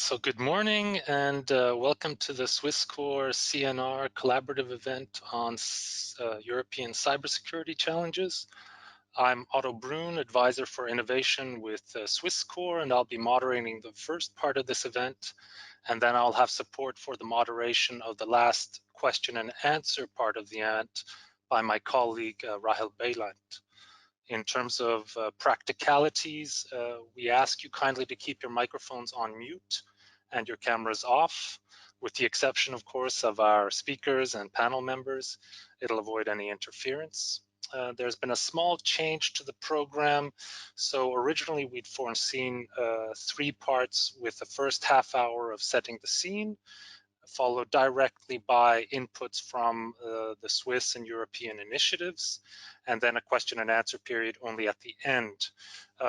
So good morning and welcome to the SwissCore CNR collaborative event on European cybersecurity challenges. I'm Otto Brun, advisor for innovation with SwissCore, and I'll be moderating the first part of this event, and then I'll have support for the moderation of the last question and answer part of the event by my colleague Rahel Beiland. In terms of practicalities, we ask you kindly to keep your microphones on mute and your cameras off, with the exception, of course, of our speakers and panel members. It'll avoid any interference. There's been a small change to the program. So originally we'd foreseen 3 parts, with the first half hour of setting the scene, followed directly by inputs from the Swiss and European initiatives, and then a question and answer period only at the end.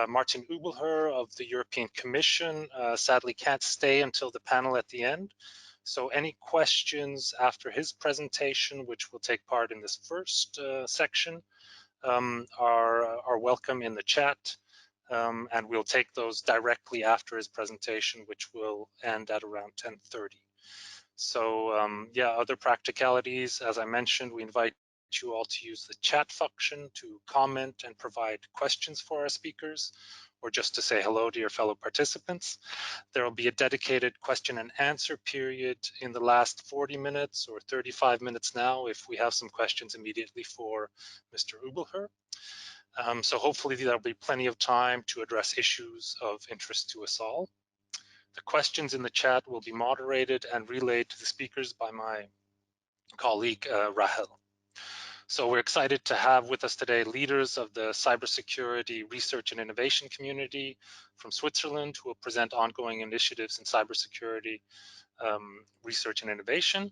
Martin Übelhör of the European Commission sadly can't stay until the panel at the end. So any questions after his presentation, which will take part in this first section, are welcome in the chat. And we'll take those directly after his presentation, which will end at around 10:30. So yeah, other practicalities, as I mentioned, we invite you all to use the chat function to comment and provide questions for our speakers, or just to say hello to your fellow participants. There will be a dedicated question and answer period in the last 40 minutes or 35 minutes now, if we have some questions immediately for Mr. Übelhör. So hopefully there'll be plenty of time to address issues of interest to us all. The questions in the chat will be moderated and relayed to the speakers by my colleague, Rahel. So we're excited to have with us today leaders of the cybersecurity research and innovation community from Switzerland, who will present ongoing initiatives in cybersecurity research and innovation,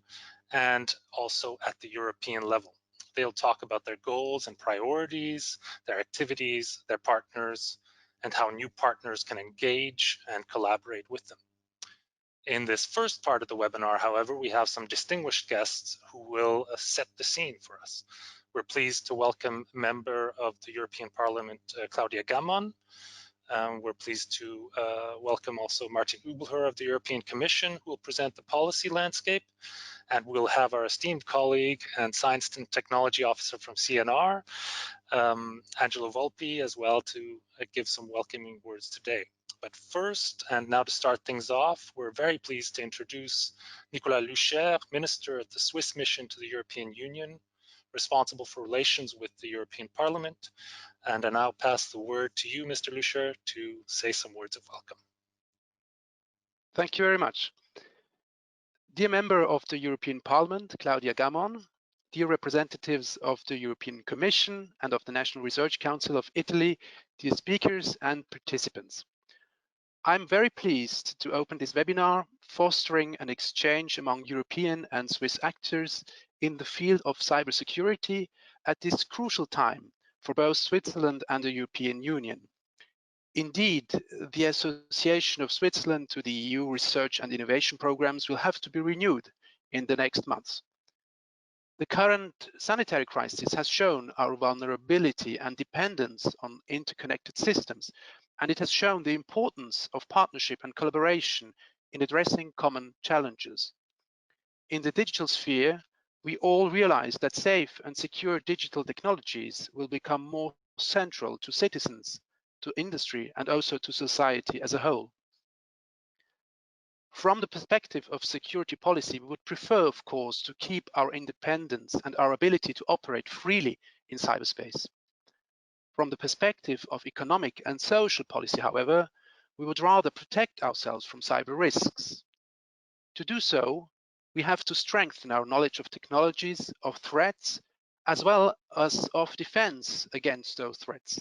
and also at the European level. They'll talk about their goals and priorities, their activities, their partners, and how new partners can engage and collaborate with them. In this first part of the webinar, however, we have some distinguished guests who will set the scene for us. We're pleased to welcome member of the European Parliament, Claudia Gamon. We're pleased to welcome also Martin Übelhör of the European Commission, who will present the policy landscape. And we'll have our esteemed colleague and Science and Technology Officer from CNR, Angelo Volpi, as well, to give some welcoming words today. But first, and now to start things off, we're very pleased to introduce Nicolas Lüscher, Minister at the Swiss Mission to the European Union, responsible for relations with the European Parliament. And I now pass the word to you, Mr. Lüscher, to say some words of welcome. Thank you very much. Dear member of the European Parliament, Claudia Gamon, dear representatives of the European Commission and of the National Research Council of Italy, dear speakers and participants. I'm very pleased to open this webinar, fostering an exchange among European and Swiss actors in the field of cybersecurity at this crucial time for both Switzerland and the European Union. Indeed, the association of Switzerland to the EU research and innovation programs will have to be renewed in the next months. The current sanitary crisis has shown our vulnerability and dependence on interconnected systems, and it has shown the importance of partnership and collaboration in addressing common challenges. In the digital sphere, we all realize that safe and secure digital technologies will become more central to citizens, to industry, and also to society as a whole. From the perspective of security policy, we would prefer, of course, to keep our independence and our ability to operate freely in cyberspace. From the perspective of economic and social policy, however, we would rather protect ourselves from cyber risks. To do so, we have to strengthen our knowledge of technologies, of threats, as well as of defense against those threats.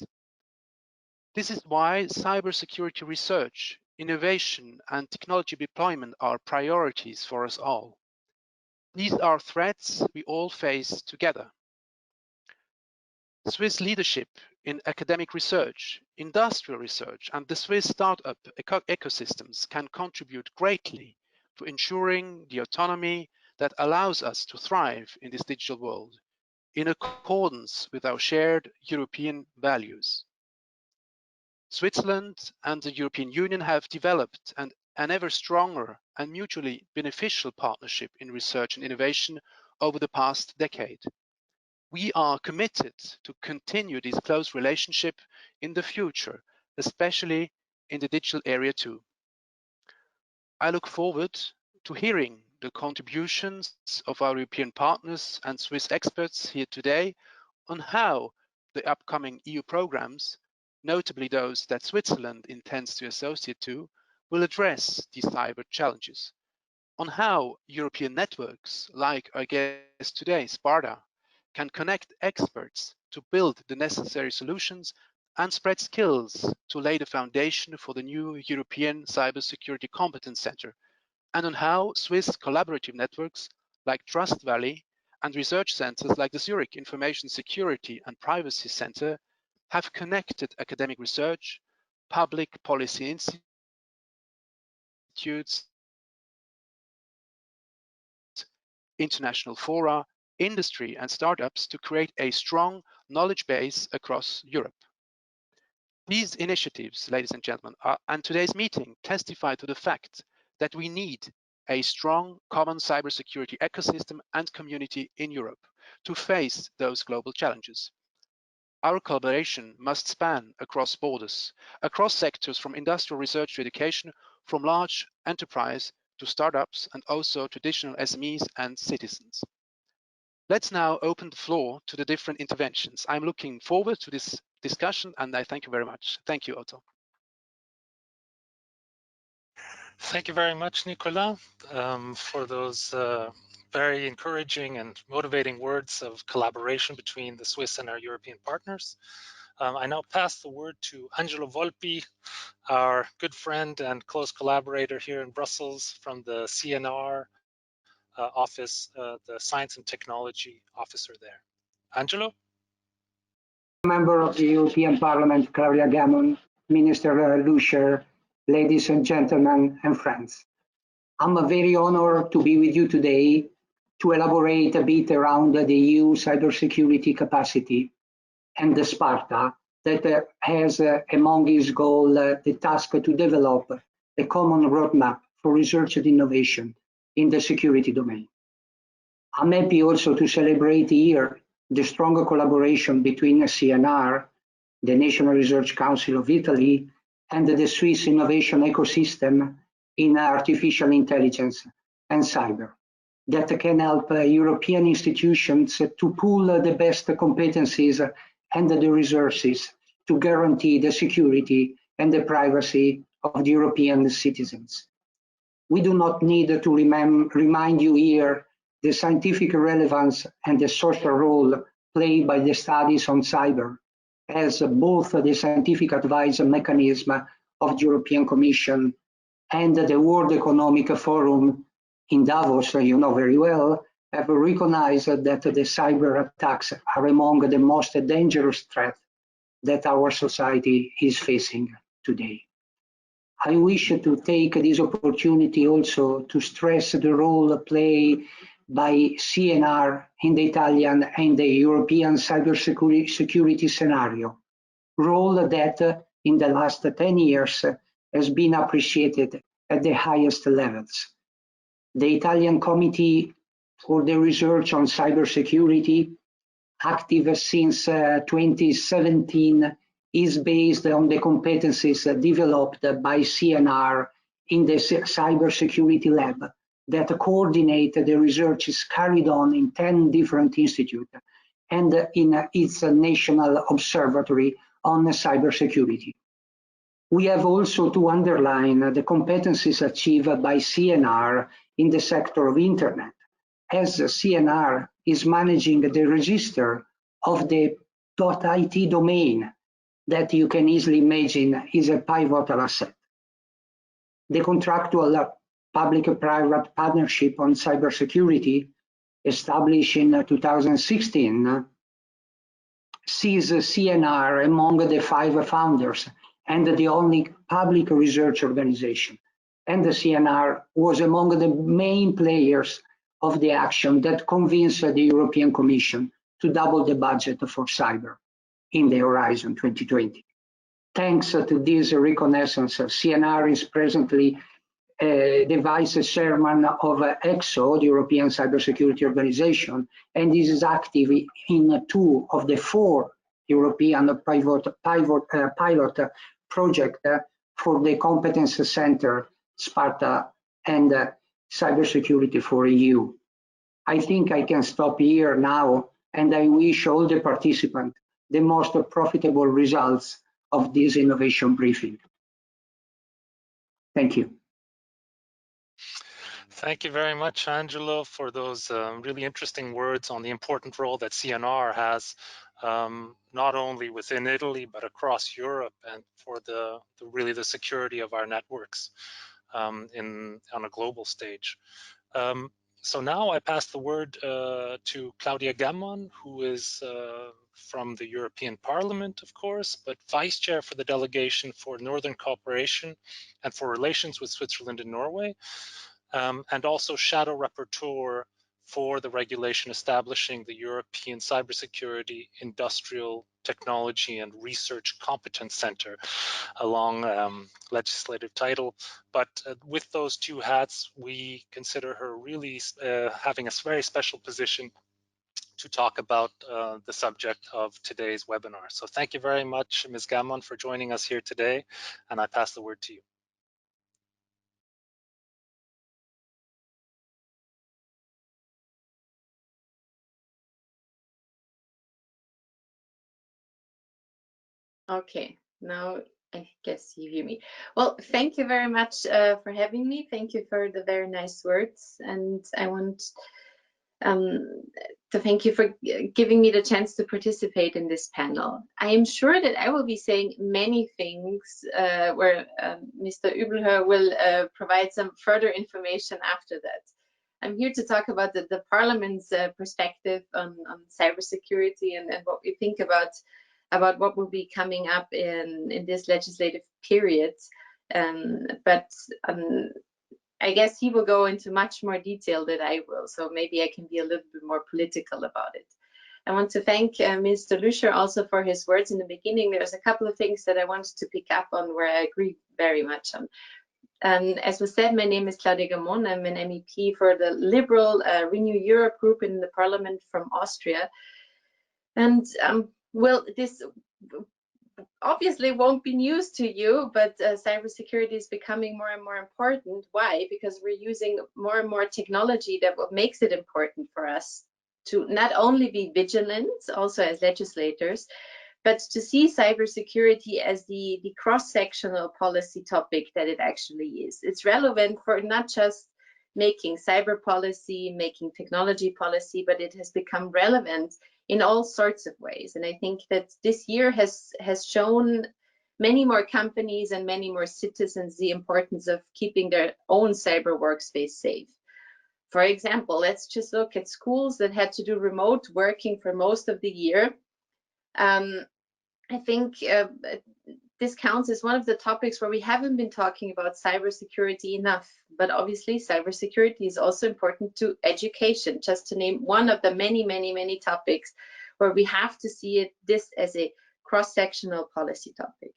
This is why cybersecurity research, innovation, and technology deployment are priorities for us all. These are threats we all face together. Swiss leadership in academic research, industrial research, and the Swiss startup ecosystems can contribute greatly to ensuring the autonomy that allows us to thrive in this digital world, in accordance with our shared European values. Switzerland and the European Union have developed and an ever stronger and mutually beneficial partnership in research and innovation over the past decade. We are committed to continue this close relationship in the future, especially in the digital area too. I look forward to hearing the contributions of our European partners and Swiss experts here today on how the upcoming EU programs, notably those that Switzerland intends to associate to, will address these cyber challenges, on how European networks like our guest today, Sparta, can connect experts to build the necessary solutions and spread skills to lay the foundation for the new European Cybersecurity Competence Center, and on how Swiss collaborative networks like Trust Valley and research centers like the Zurich Information Security and Privacy Center have connected academic research, public policy institutes, international fora, industry and startups to create a strong knowledge base across Europe. These initiatives, ladies and gentlemen, and today's meeting testify to the fact that we need a strong common cybersecurity ecosystem and community in Europe to face those global challenges. Our collaboration must span across borders, across sectors from industrial research to education, from large enterprise to startups, and also traditional SMEs and citizens. Let's now open the floor to the different interventions. I'm looking forward to this discussion, and I thank you very much. Thank you, Otto. Thank you very much, Nicolas, for those very encouraging and motivating words of collaboration between the Swiss and our European partners. I now pass the word to Angelo Volpi, our good friend and close collaborator here in Brussels from the CNR office, the Science and Technology officer there. Angelo? Member of the European Parliament, Claudia Gamon, Minister Lüscher, ladies and gentlemen and friends. I'm very honored to be with you today to elaborate a bit around the EU cybersecurity capacity and the Sparta that has among its goal the task to develop a common roadmap for research and innovation in the security domain. I'm happy also to celebrate here the stronger collaboration between CNR, the National Research Council of Italy, and the Swiss innovation ecosystem in artificial intelligence and cyber that can help European institutions to pool the best competencies and the resources to guarantee the security and the privacy of the European citizens. We do not need to remind you here the scientific relevance and the social role played by the studies on cyber as both the scientific advice mechanism of the European Commission and the World Economic Forum in Davos, you know very well, have recognized that the cyber attacks are among the most dangerous threats that our society is facing today. I wish to take this opportunity also to stress the role played by CNR in the Italian and the European cybersecurity scenario, role that in the last 10 years has been appreciated at the highest levels. The Italian Committee for the Research on Cybersecurity, active since 2017, is based on the competencies developed by CNR in the Cybersecurity Lab that coordinate the research is carried on in 10 different institutes and in its National Observatory on Cybersecurity. We have also to underline the competencies achieved by CNR in the sector of Internet, as CNR is managing the register of the .it domain that you can easily imagine is a pivotal asset. The contractual public-private partnership on cybersecurity, established in 2016, sees CNR among the 5 founders and the only public research organization. And the CNR was among the main players of the action that convinced the European Commission to double the budget for cyber in the Horizon 2020. Thanks to this reconnaissance, CNR is presently the vice chairman of EXO, the European Cybersecurity Organization, and this is active in 2 of the 4 European pilot projects for the Competence Center, Sparta, and Cybersecurity for EU. I think I can stop here now, and I wish all the participants the most profitable results of this innovation briefing. Thank you. Thank you very much, Angelo, for those really interesting words on the important role that CNR has, not only within Italy, but across Europe, and for really the security of our networks on a global stage. So now I pass the word to Claudia Gamon, who is from the European Parliament, of course, but Vice Chair for the Delegation for Northern Cooperation and for Relations with Switzerland and Norway, and also Shadow Rapporteur for the regulation establishing the European Cybersecurity, Industrial Technology and Research Competence Center, a long legislative title. But with those 2 hats, we consider her really having a very special position to talk about the subject of today's webinar. So thank you very much, Ms. Gamon, for joining us here today, and I pass the word to you. Okay, now I guess you hear me. Well, thank you very much for having me. Thank you for the very nice words. And I want to thank you for giving me the chance to participate in this panel. I am sure that I will be saying many things where Mr. Übelhör will provide some further information after that. I'm here to talk about the Parliament's perspective on cybersecurity and what we think about what will be coming up in this legislative period. But I guess he will go into much more detail than I will, so maybe I can be a little bit more political about it. I want to thank Mr. Lüscher also for his words in the beginning. There's a couple of things that I wanted to pick up on where I agree very much on. As was said, my name is Claudia Gamon. I'm an MEP for the Liberal Renew Europe group in the Parliament from Austria. And well, this obviously won't be news to you, but cybersecurity is becoming more and more important. Why? Because we're using more and more technology that makes it important for us to not only be vigilant, also as legislators, but to see cybersecurity as the cross-sectional policy topic that it actually is. It's relevant for not just making cyber policy, making technology policy, but it has become relevant in all sorts of ways. And I think that this year has shown many more companies and many more citizens the importance of keeping their own cyber workspace safe. For example, let's just look at schools that had to do remote working for most of the year. I think this counts as one of the topics where we haven't been talking about cybersecurity enough, but obviously cybersecurity is also important to education, just to name one of the many, many, many topics where we have to see this as a cross-sectional policy topic.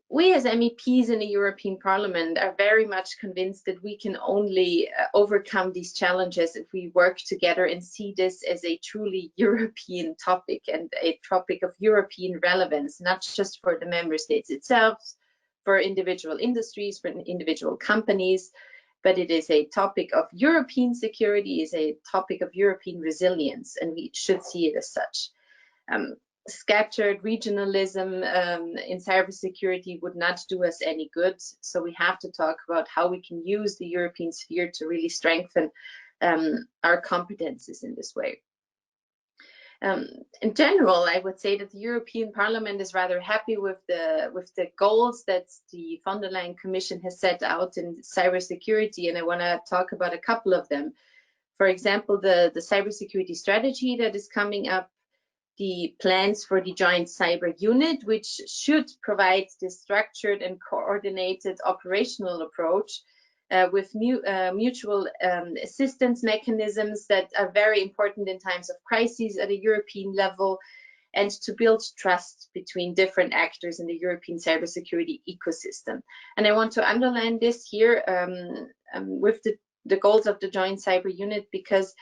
We as MEPs in the European Parliament are very much convinced that we can only overcome these challenges if we work together and see this as a truly European topic and a topic of European relevance, not just for the member states itself, for individual industries, for individual companies, but it is a topic of European security, is a topic of European resilience, and we should see it as such. Scattered regionalism in cybersecurity would not do us any good. So we have to talk about how we can use the European sphere to really strengthen our competences in this way. In general, I would say that the European Parliament is rather happy with the goals that the von der Leyen Commission has set out in cybersecurity, and I want to talk about a couple of them. For example, the cybersecurity strategy that is coming up, the plans for the joint cyber unit, which should provide this structured and coordinated operational approach with mutual assistance mechanisms that are very important in times of crises at a European level, and to build trust between different actors in the European cybersecurity ecosystem. And I want to underline this here with the goals of the Joint Cyber Unit, because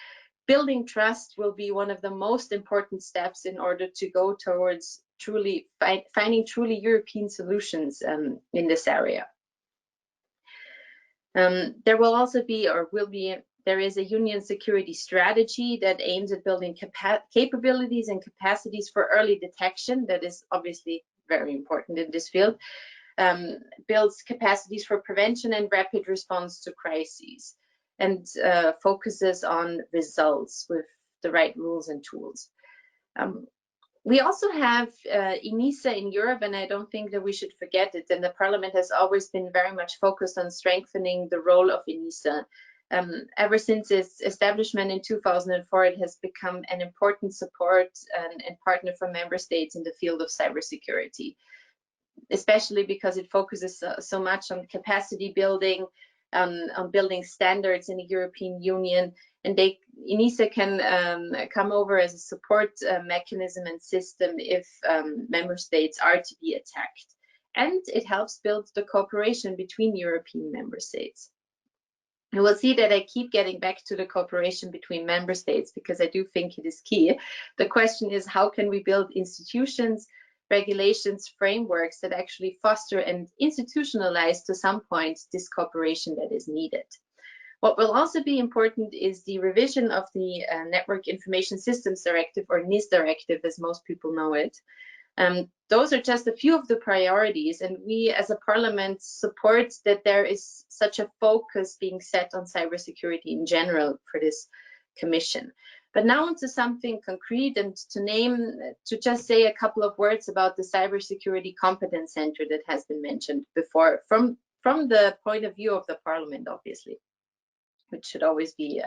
building trust will be one of the most important steps in order to go towards finding truly European solutions in this area. There will also be, there is a union security strategy that aims at building capabilities and capacities for early detection. That is obviously very important in this field. Builds capacities for prevention and rapid response to crises, and focuses on results with the right rules and tools. We also have ENISA in Europe, and I don't think that we should forget it. And the Parliament has always been very much focused on strengthening the role of ENISA. Ever since its establishment in 2004, it has become an important support and partner for member states in the field of cybersecurity, especially because it focuses so much on capacity building, on building standards in the European Union. And ENISA can come over as a support mechanism and system if member states are to be attacked. And it helps build the cooperation between European member states. You will see that I keep getting back to the cooperation between member states because I do think it is key. The question is, how can we build institutions, regulations, frameworks that actually foster and institutionalize to some point this cooperation that is needed? What will also be important is the revision of the Network Information Systems Directive, or NIS Directive, as most people know it. Those are just a few of the priorities, and we as a parliament support that there is such a focus being set on cybersecurity in general for this commission. But now onto something concrete, and to just say a couple of words about the Cybersecurity Competence Center that has been mentioned before, from the point of view of the parliament, obviously, which should always be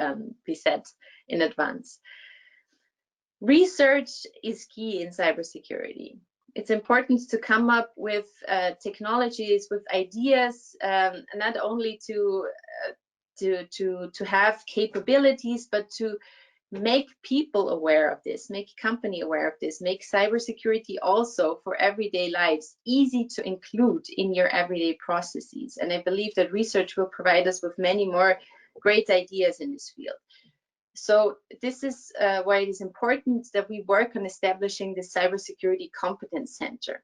said in advance. Research is key in cybersecurity. It's important to come up with technologies, with ideas, not only to have capabilities, but to make people aware of this, make company aware of this, make cybersecurity also for everyday lives easy to include in your everyday processes. And I believe that research will provide us with many more great ideas in this field. So this is why it is important that we work on establishing the Cybersecurity Competence Center.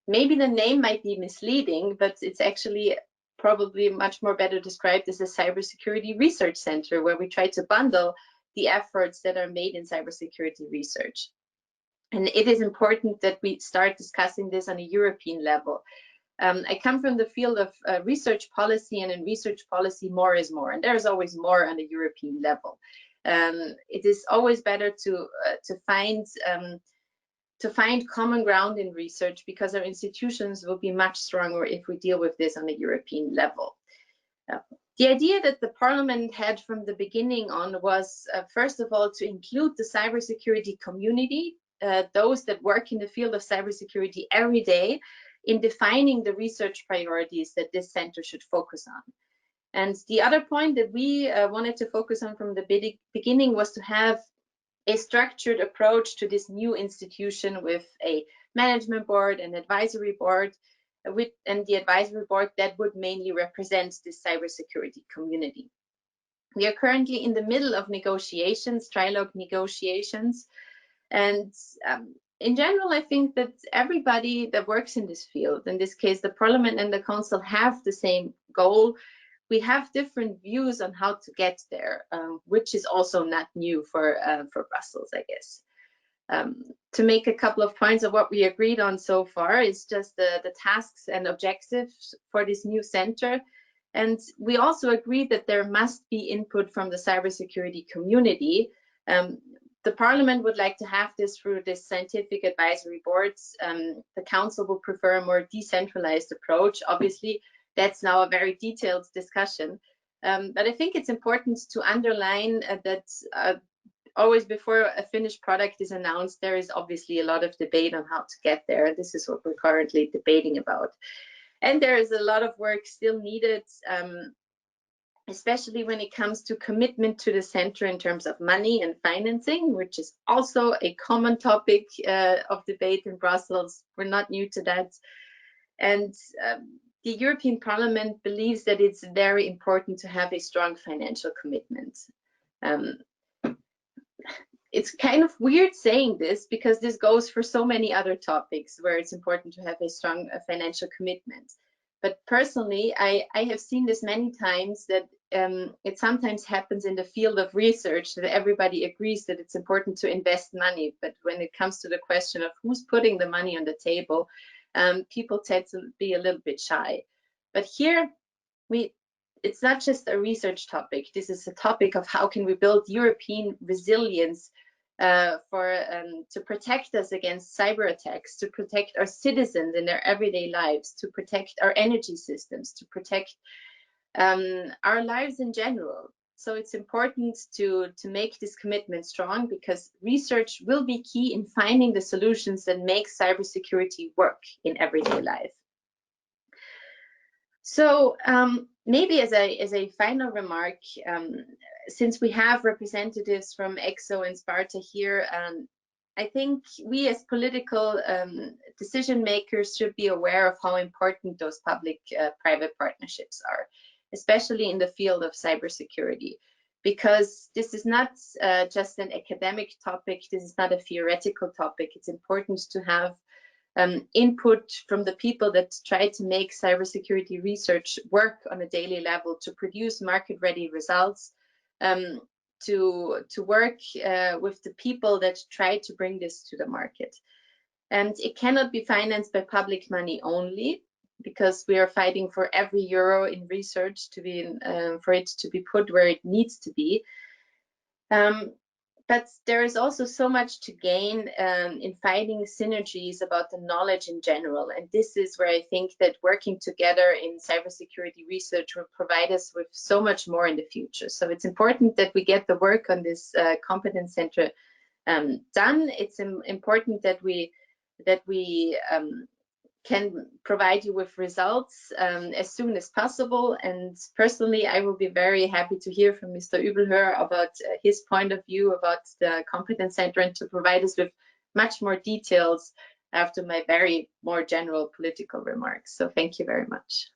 Maybe the name might be misleading, but it's actually probably much more better described as a Cybersecurity Research Center, where we try to bundle the efforts that are made in cybersecurity research. And it is important that we start discussing this on a European level. I come from the field of research policy, and in research policy, more is more, and there's always more on a European level. It is always better to find common ground in research, because our institutions will be much stronger if we deal with this on a European level. The idea that the Parliament had from the beginning on was, first of all, to include the cybersecurity community, those that work in the field of cybersecurity every day, in defining the research priorities that this center should focus on. And the other point that we wanted to focus on from the beginning was to have a structured approach to this new institution with a management board and advisory board, and the advisory board that would mainly represent this cybersecurity community. We are currently in the middle of negotiations, trilogue negotiations, and in general, I think that everybody that works in this field, in this case, the Parliament and the Council, have the same goal. We have different views on how to get there, which is also not new for Brussels, I guess. To make a couple of points of what we agreed on so far is just the tasks and objectives for this new center. And we also agreed that there must be input from the cybersecurity community. The Parliament would like to have this through this scientific advisory boards. The Council would prefer a more decentralized approach. Obviously, that's now a very detailed discussion. But I think it's important to underline that always before a finished product is announced, there is obviously a lot of debate on how to get there. This is what we're currently debating about. And there is a lot of work still needed. especially when it comes to commitment to the center in terms of money and financing, which is also a common topic of debate in Brussels. We're not new to that. And the European Parliament believes that it's very important to have a strong financial commitment. It's kind of weird saying this because this goes for so many other topics where it's important to have a strong financial commitment. But personally, I have seen this many times that it sometimes happens in the field of research that everybody agrees that it's important to invest money. But when it comes to the question of who's putting the money on the table, people tend to be a little bit shy. But here, it's not just a research topic. This is a topic of how can we build European resilience to protect us against cyber attacks, to protect our citizens in their everyday lives, to protect our energy systems, to protect our lives in general. So it's important to make this commitment strong because research will be key in finding the solutions that make cybersecurity work in everyday life. So maybe as a final remark, since we have representatives from EXO and Sparta here, I think we as political decision makers should be aware of how important those public-private partnerships are, especially in the field of cybersecurity, because this is not just an academic topic, this is not a theoretical topic. It's important to have input from the people that try to make cybersecurity research work on a daily level, to produce market-ready results, to work with the people that try to bring this to the market. And it cannot be financed by public money only, because we are fighting for every euro in research to be for it to be put where it needs to be. But there is also so much to gain in finding synergies about the knowledge in general. And this is where I think that working together in cybersecurity research will provide us with so much more in the future. So it's important that we get the work on this competence center done. It's important that we can provide you with results as soon as possible. And personally, I will be very happy to hear from Mr. Übelhör about his point of view about the Competence Center and to provide us with much more details after my very more general political remarks. So thank you very much.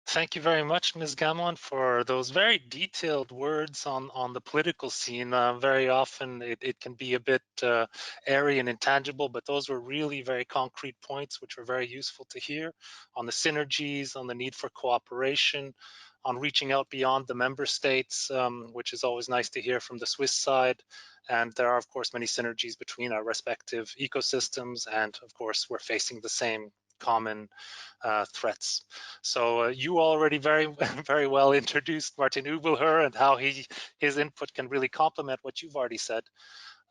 Thank you very much, Ms. Gamon, for those very detailed words on the political scene. Very often it can be a bit airy and intangible, but those were really very concrete points, which were very useful to hear on the synergies, on the need for cooperation, on reaching out beyond the member states, which is always nice to hear from the Swiss side. And there are, of course, many synergies between our respective ecosystems. And of course, we're facing the same common threats. So you already very well introduced Martin Übelhör and how his input can really complement what you've already said.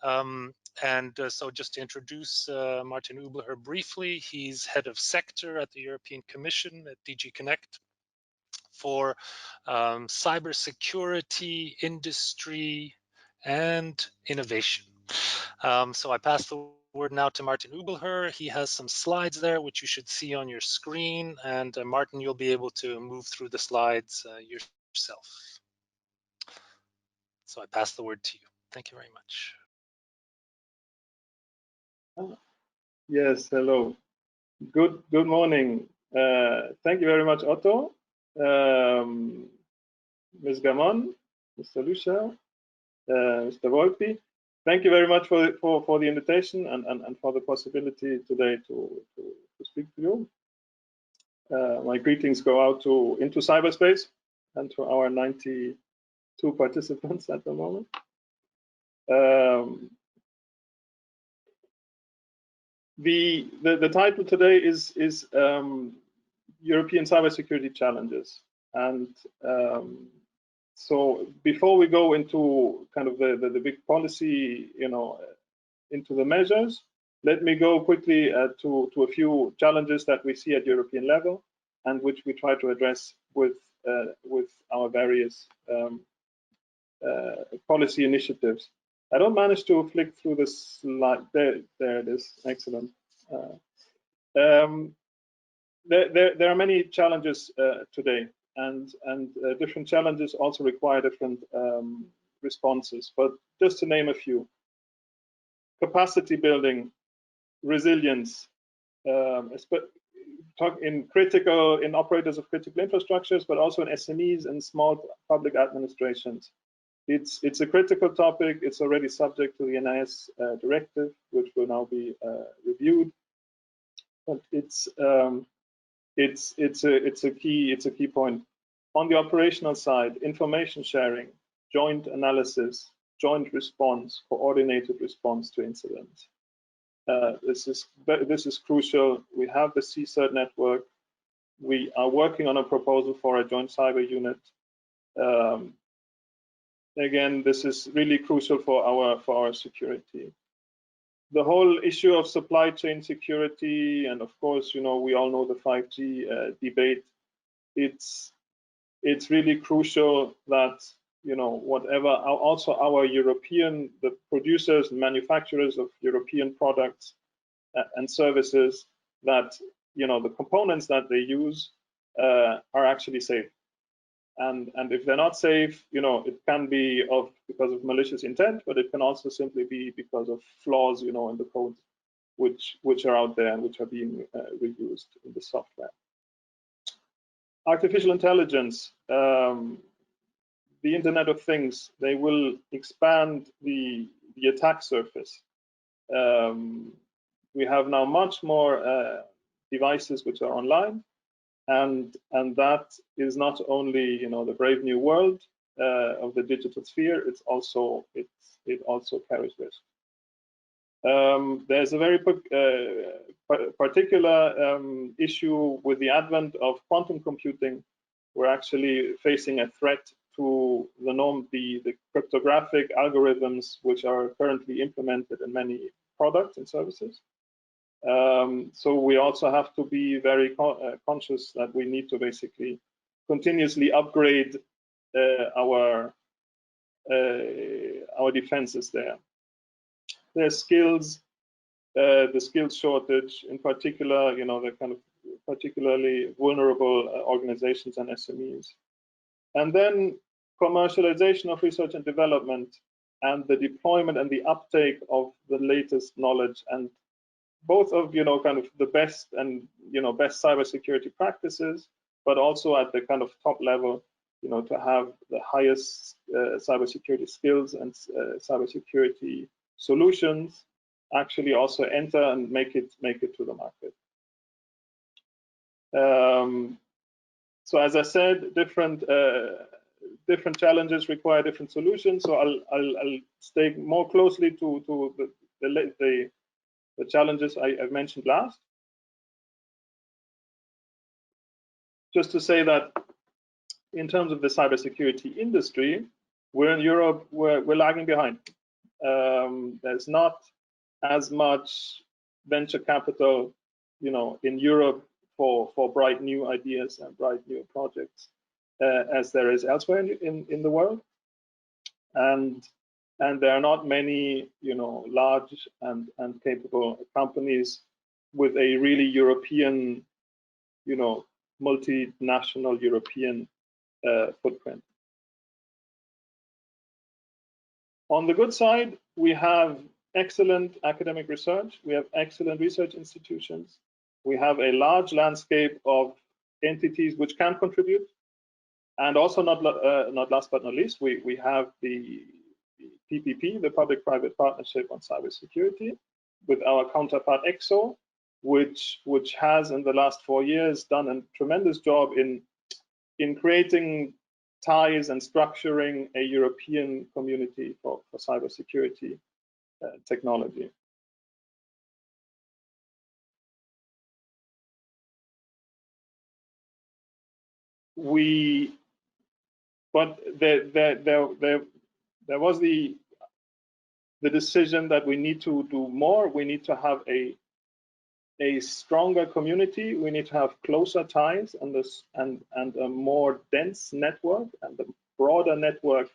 So just to introduce Martin Übelhör briefly, he's head of sector at the European Commission at DG CNECT for cybersecurity, industry, and innovation. So I pass the word now to Martin Übelhör. He has some slides there, which you should see on your screen. And Martin, you'll be able to move through the slides yourself. So I pass the word to you. Thank you very much. Yes, hello. Good morning. Thank you very much, Otto, Ms. Gamon, Mr. Lüscher, Mr. Volpi. Thank you very much for the invitation and for the possibility today to speak to you. My greetings go out into cyberspace and to our 92 participants at the moment. The title today is European cybersecurity challenges, and so before we go into kind of the big policy, into the measures, let me go quickly to a few challenges that we see at European level and which we try to address with our various policy initiatives. I don't manage to flick through this slide. There it is. Excellent. There are many challenges today, and different challenges also require different responses. But just to name a few: capacity building, resilience, in operators of critical infrastructures, but also in SMEs and small public administrations. It's a critical topic. It's already subject to the NIS directive, which will now be reviewed. But it's a key point. On the operational side, information sharing, joint analysis, joint response, coordinated response to incidents. This is crucial. We have the CSIRT network. We are working on a proposal for a joint cyber unit. Again, this is really crucial for our security. The whole issue of supply chain security, and of course, we all know the 5G debate. It's really crucial that whatever, also our the producers and manufacturers of European products and services, that the components that they use are actually safe. And if they're not safe, it can be because of malicious intent, but it can also simply be because of flaws, in the code, which are out there and which are being reused in the software. Artificial intelligence, the Internet of Things, they will expand the attack surface. We have now much more devices which are online. And that is not only the brave new world of the digital sphere. It also carries risk. There's a very particular issue with the advent of quantum computing. We're actually facing a threat to the cryptographic algorithms which are currently implemented in many products and services. So we also have to be very conscious that we need to basically continuously upgrade our defenses there. There's skills, the skills shortage, in particular, the kind of particularly vulnerable organizations and SMEs. And then commercialization of research and development, and the deployment and the uptake of the latest knowledge, and both of kind of the best and best cybersecurity practices, but also at the kind of top level, to have the highest cybersecurity skills and cybersecurity solutions actually also enter and make it to the market. So as I said, different challenges require different solutions. So I'll stay more closely to the challenges I've mentioned last. Just to say that in terms of the cybersecurity industry, we're in Europe, we're lagging behind. There's not as much venture capital, in Europe for bright new ideas and bright new projects as there is elsewhere in the world. And there are not many, large and capable companies with a really European, multinational European footprint. On the good side, we have excellent academic research. We have excellent research institutions. We have a large landscape of entities which can contribute. And also, not last but not least, we have the PPP, the Public-Private Partnership on Cybersecurity, with our counterpart EXO, which has in the last 4 years done a tremendous job in creating ties and structuring a European community for cybersecurity technology. But there was the decision that we need to do more. We need to have a stronger community. We need to have closer ties and a more dense network and a broader network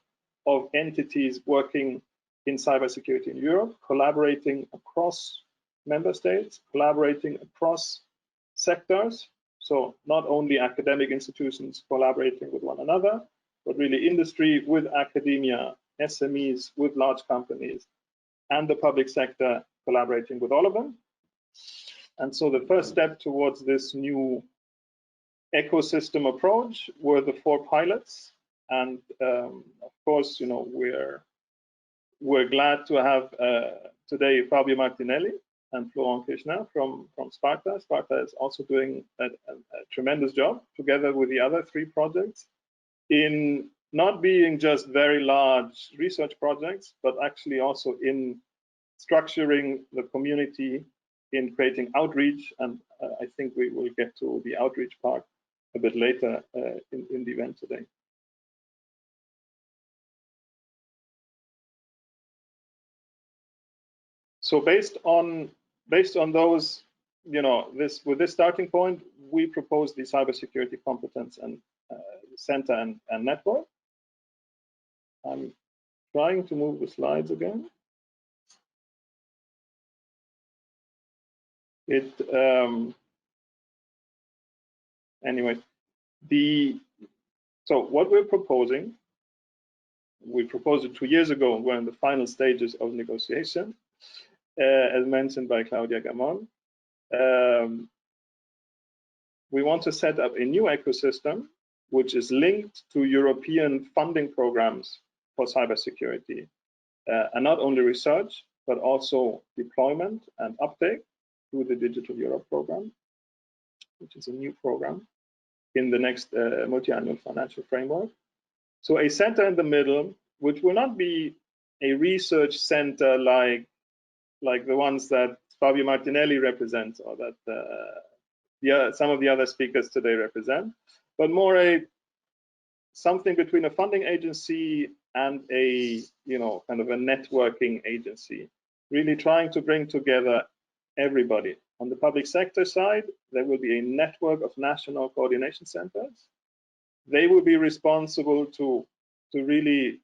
of entities working in cybersecurity in Europe, collaborating across member states, collaborating across sectors. So not only academic institutions collaborating with one another, but really industry with academia, SMEs with large companies, and the public sector collaborating with all of them. And so the first step towards this new ecosystem approach were the 4 pilots. And of course, we're glad to have today Fabio Martinelli and Florent Kirchner from Sparta. Sparta is also doing a tremendous job together with the other 3 projects in not being just very large research projects, but actually also in structuring the community, in creating outreach. And I think we will get to the outreach part a bit later in the event today. So based on those, with this starting point, we propose the cybersecurity competence and center and network. I'm trying to move the slides again. Anyway, so what we're proposing, we proposed it 2 years ago. We're in the final stages of negotiation, as mentioned by Claudia Gamon. We want to set up a new ecosystem which is linked to European funding programs for cybersecurity, and not only research, but also deployment and uptake through the Digital Europe program, which is a new program in the next multi-annual financial framework. So a center in the middle, which will not be a research center like the ones that Fabio Martinelli represents, or that some of the other speakers today represent, but more something between a funding agency and a kind of a networking agency, really trying to bring together everybody. On the public sector side, there will be a network of national coordination centers. They will be responsible to really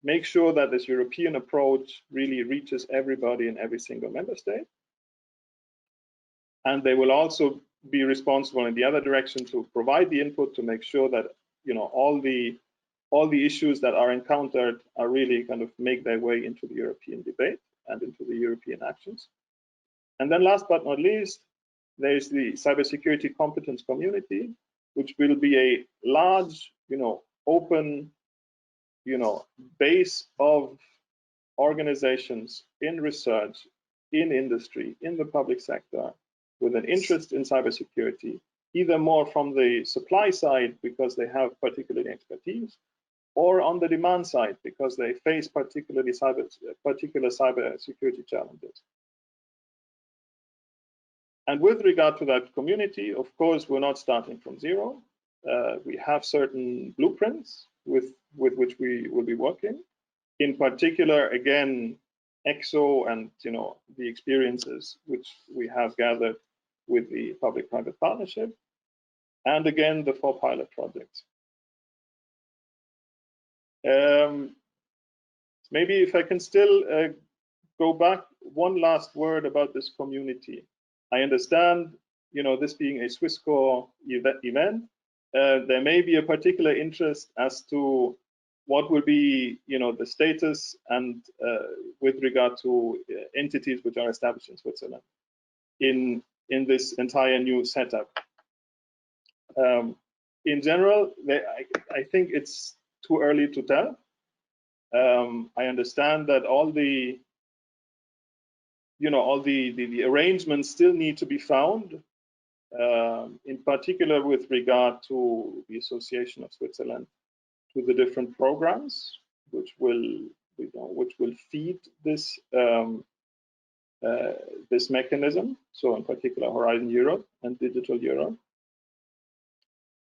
make sure that this European approach really reaches everybody in every single member state. And they will also be responsible in the other direction to provide the input to make sure that all the issues that are encountered are really kind of make their way into the European debate and into the European actions. And then last but not least, there is the cybersecurity competence community, which will be a large, open, base of organizations in research, in industry, in the public sector, with an interest in cybersecurity, either more from the supply side because they have particular expertise, or on the demand side because they face particular cybersecurity challenges. And with regard to that community, of course, we're not starting from zero. We have certain blueprints with which we will be working. In particular, again, EXO and the experiences which we have gathered with the public-private partnership, and again the 4 pilot projects. Maybe if I can still go back one last word about this community. I understand, this being a SwissCore event, there may be a particular interest as to what will be, the status and with regard to entities which are established in Switzerland in this entire new setup. In general, I think it's too early to tell. I understand that all the arrangements still need to be found, in particular with regard to the Association of Switzerland to the different programs which will feed this this mechanism. So in particular, Horizon Europe and Digital Europe.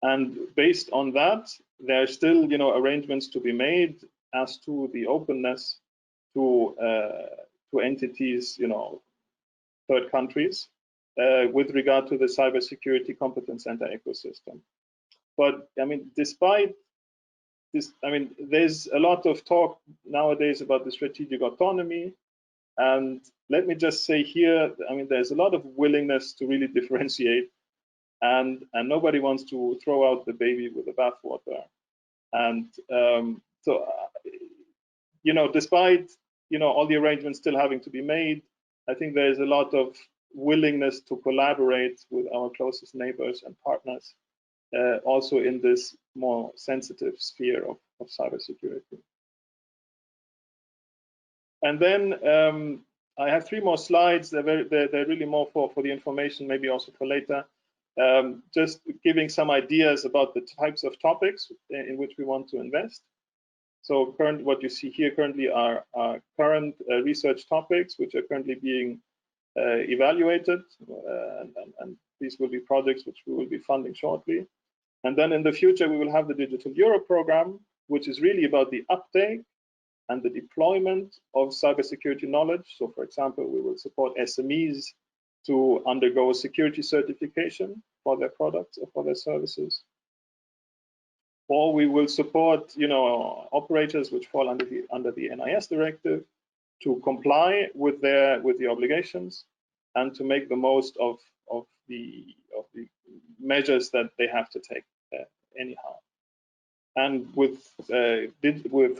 And based on that, there are still arrangements to be made as to the openness to entities, third countries, with regard to the cybersecurity competence center ecosystem. But I mean, despite this, there's a lot of talk nowadays about the strategic autonomy. And let me just say here, there's a lot of willingness to really differentiate and nobody wants to throw out the baby with the bathwater. And despite all the arrangements still having to be made, I think there is a lot of willingness to collaborate with our closest neighbors and partners, also in this more sensitive sphere of cybersecurity. And then I have 3 more slides. They're really more for the information, maybe also for later. Just giving some ideas about the types of topics in which we want to invest. So what you see here currently are current research topics, which are currently being evaluated, and these will be projects which we will be funding shortly. And then in the future, we will have the Digital Europe program, which is really about the uptake and the deployment of cybersecurity knowledge. So for example, we will support SMEs to undergo security certification for their products or for their services. Or we will support, operators which fall under the NIS directive to comply with the obligations and to make the most of the measures that they have to take anyhow. And with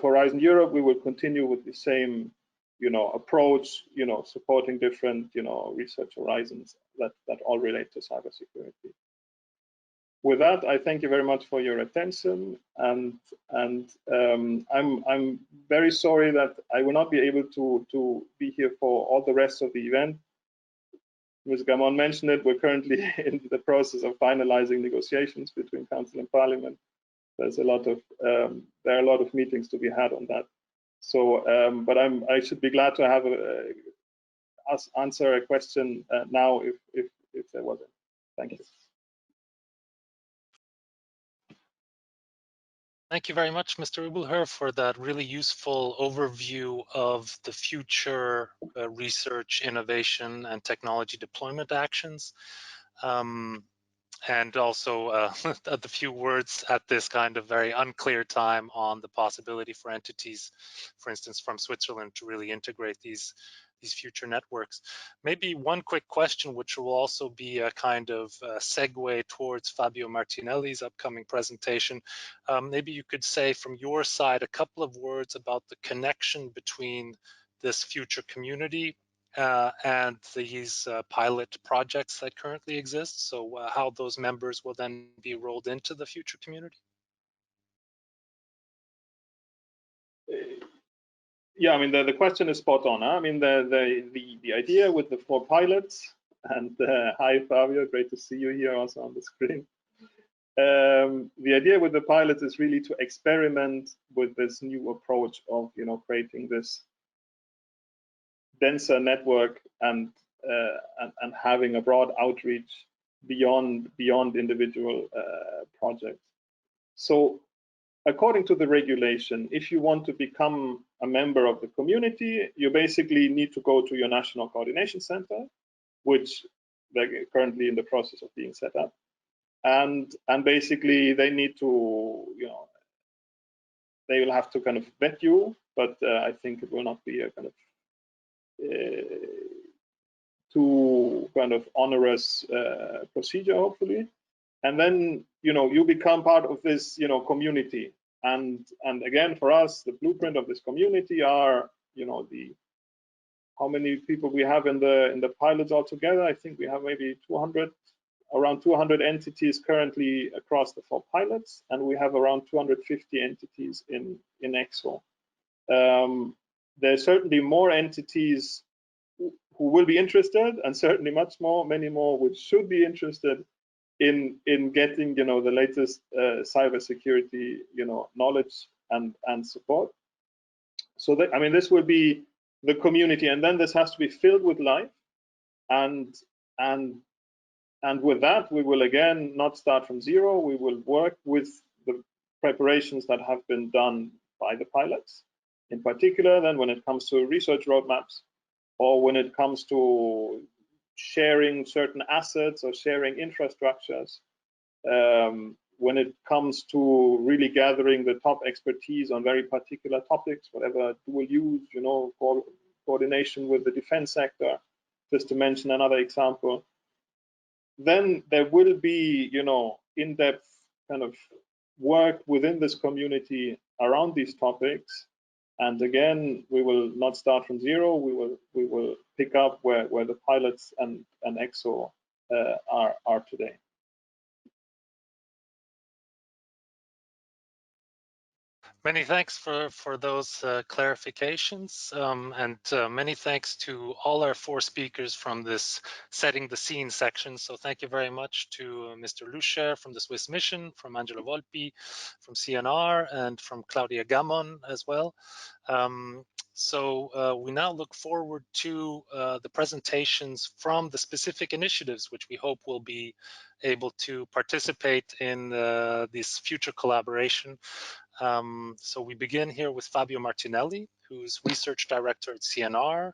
Horizon Europe, we will continue with the same, approach, supporting different, research horizons that all relate to cybersecurity. With that, I thank you very much for your attention, and I'm very sorry that I will not be able to be here for all the rest of the event. Ms. Gamon mentioned it. We're currently in the process of finalizing negotiations between Council and Parliament. There's there are a lot of meetings to be had on that. So, but I should be glad to have answer a question now if there wasn't. Thank you. Thank you very much, Mr. Übelhör, for that really useful overview of the future research, innovation, and technology deployment actions. And also the few words at this kind of very unclear time on the possibility for entities, for instance, from Switzerland to really integrate these future networks. Maybe one quick question, which will also be a kind of segue towards Fabio Martinelli's upcoming presentation. Maybe you could say from your side a couple of words about the connection between this future community and these pilot projects that currently exist. So how those members will then be rolled into the future community? Yeah, I mean, the question is spot on. Huh? I mean, the idea with the 4 pilots, and hi, Fabio, great to see you here also on the screen. The idea with the pilots is really to experiment with this new approach of, creating this denser network and having a broad outreach beyond individual projects. So, according to the regulation, if you want to become a member of the community, you basically need to go to your national coordination center, which they're currently in the process of being set up, and basically they need to, they will have to kind of vet you, but I think it will not be a kind of too kind of onerous procedure, hopefully. And then you become part of this community, and again, for us, the blueprint of this community are how many people we have in the pilots altogether. I think we have maybe around 200 entities currently across the 4 pilots, and we have around 250 entities in EXO. There's certainly more entities who will be interested, and certainly many more which should be interested in getting the latest cybersecurity knowledge and support. So that, I mean, this will be the community, and then this has to be filled with life, and with that we will again not start from zero. We will work with the preparations that have been done by the pilots, in particular then when it comes to research roadmaps, or when it comes to sharing certain assets or sharing infrastructures, when it comes to really gathering the top expertise on very particular topics, whatever dual use, coordination with the defense sector, just to mention another example. then there will be, you know, in-depth kind of work within this community around these topics. And again, we will not start from zero. We will pick up where the pilots and EXO are today. Many thanks for those clarifications, and many thanks to all our 4 speakers from this setting the scene section. So thank you very much to Mr. Lüscher from the Swiss mission, from Angelo Volpi, from CNR, and from Claudia Gamon as well. So we now look forward to the presentations from the specific initiatives, which we hope will be able to participate in this future collaboration. So we begin here with Fabio Martinelli, who's research director at CNR,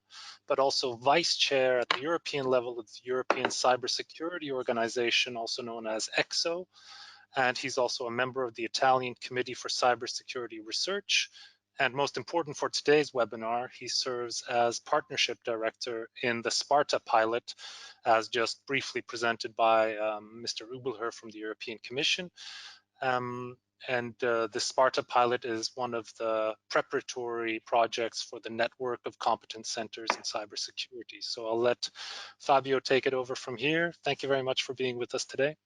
but also vice chair at the European level of the European Cybersecurity Organization, also known as EXO. And he's also a member of the Italian Committee for Cybersecurity Research. And most important for today's webinar, he serves as partnership director in the Sparta pilot, as just briefly presented by Mr. Übelhör from the European Commission. The Sparta pilot is one of the preparatory projects for the network of competence centers in cybersecurity. So I'll let Fabio take it over from here. Thank you very much for being with us today.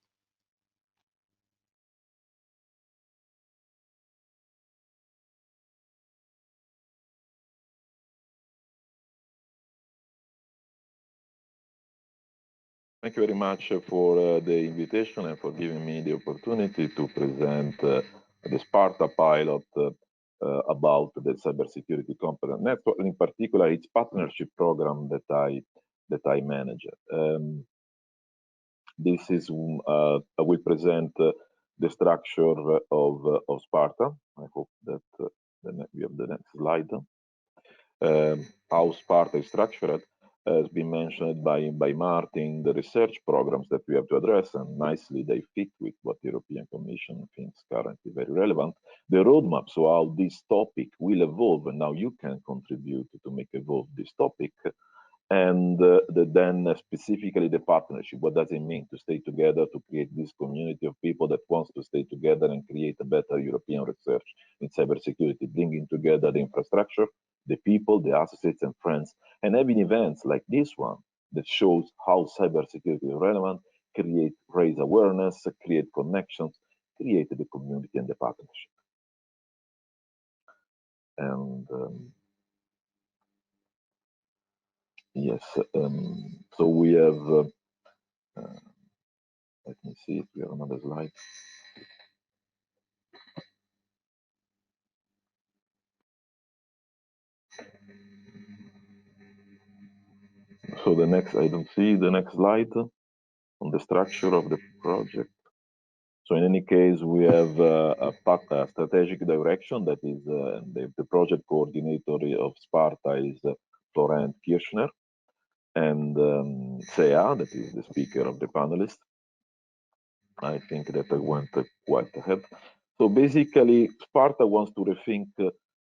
Thank you very much for the invitation and for giving me the opportunity to present the Sparta pilot about the cybersecurity competence network, in particular its partnership program that I manage. This is I will present the structure of Sparta. I hope that we have the next slide. How Sparta is structured has been mentioned by Martin, the research programs that we have to address, and nicely they fit with what the European Commission thinks currently very relevant. The roadmap, so how this topic will evolve, and now you can contribute to make evolve this topic, and then specifically the partnership. What does it mean to stay together, to create this community of people that wants to stay together and create a better European research in cybersecurity, bringing together the infrastructure, the people, the associates and friends, and having events like this one that shows how cybersecurity is relevant, raise awareness, create connections, create the community and the partnership. And yes, so we have, let me see if we have another slide. So the next, I don't see the next slide on the structure of the project. So in any case, we have a strategic direction that is the project coordinator of Sparta is Florent Kirchner, and Sea, that is the speaker of the panelists. I think that I went quite ahead. So basically, Sparta wants to rethink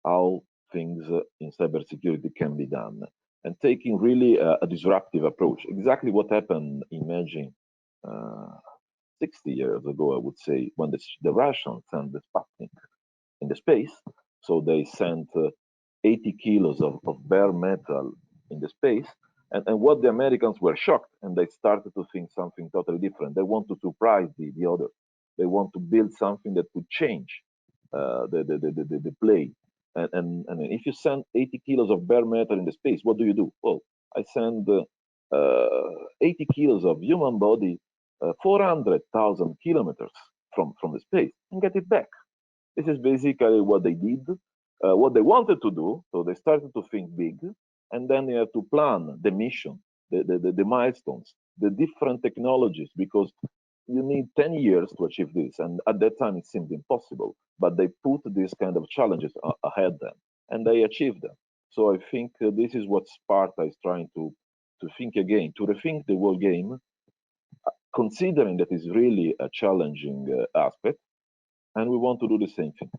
how things in cybersecurity can be done, and taking really a disruptive approach. Exactly what happened, imagine, 60 years ago, I would say, when the Russians sent the Sputnik in the space. So they sent 80 kilos of bare metal in the space. And what the Americans were shocked, and they started to think something totally different. They want to surprise the other. They want to build something that would change the play. And if you send 80 kilos of bare metal in the space, what do you do? Well, I send 80 kilos of human body 400,000 kilometers from the space and get it back. This is basically what they did, what they wanted to do. So they started to think big, and then they had to plan the mission, the milestones, the different technologies, because you need 10 years to achieve this. And at that time, it seemed impossible, but they put these kind of challenges ahead them, and they achieved them. So I think this is what Sparta is trying to think again, to rethink the whole game, considering that is really a challenging aspect, and we want to do the same thing.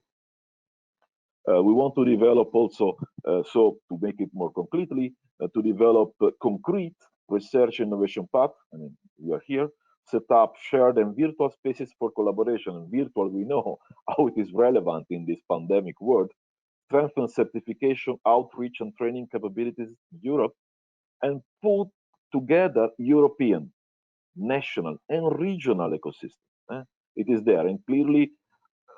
We want to develop also, so to make it more concretely, to develop concrete research innovation path. I mean, we are here set up shared and virtual spaces for collaboration. And virtual, we know how it is relevant in this pandemic world. Strengthen certification, outreach, and training capabilities in Europe, and put together European, national, and regional ecosystem. It is there, and clearly,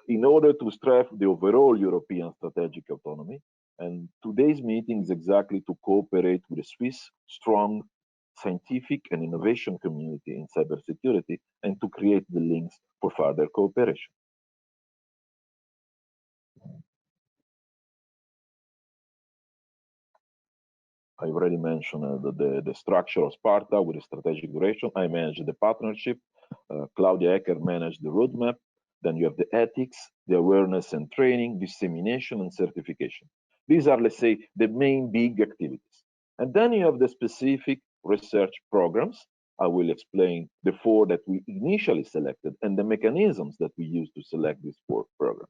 in order to strengthen the overall European strategic autonomy, and today's meeting is exactly to cooperate with a Swiss strong scientific and innovation community in cybersecurity and to create the links for further cooperation. I already mentioned the structure of Sparta with a strategic direction. I manage the partnership. Claudia Ecker managed the roadmap. Then you have the ethics, the awareness and training, dissemination and certification. These are, let's say, the main big activities. And then you have the specific research programs. I will explain the 4 that we initially selected and the mechanisms that we use to select these 4 programs.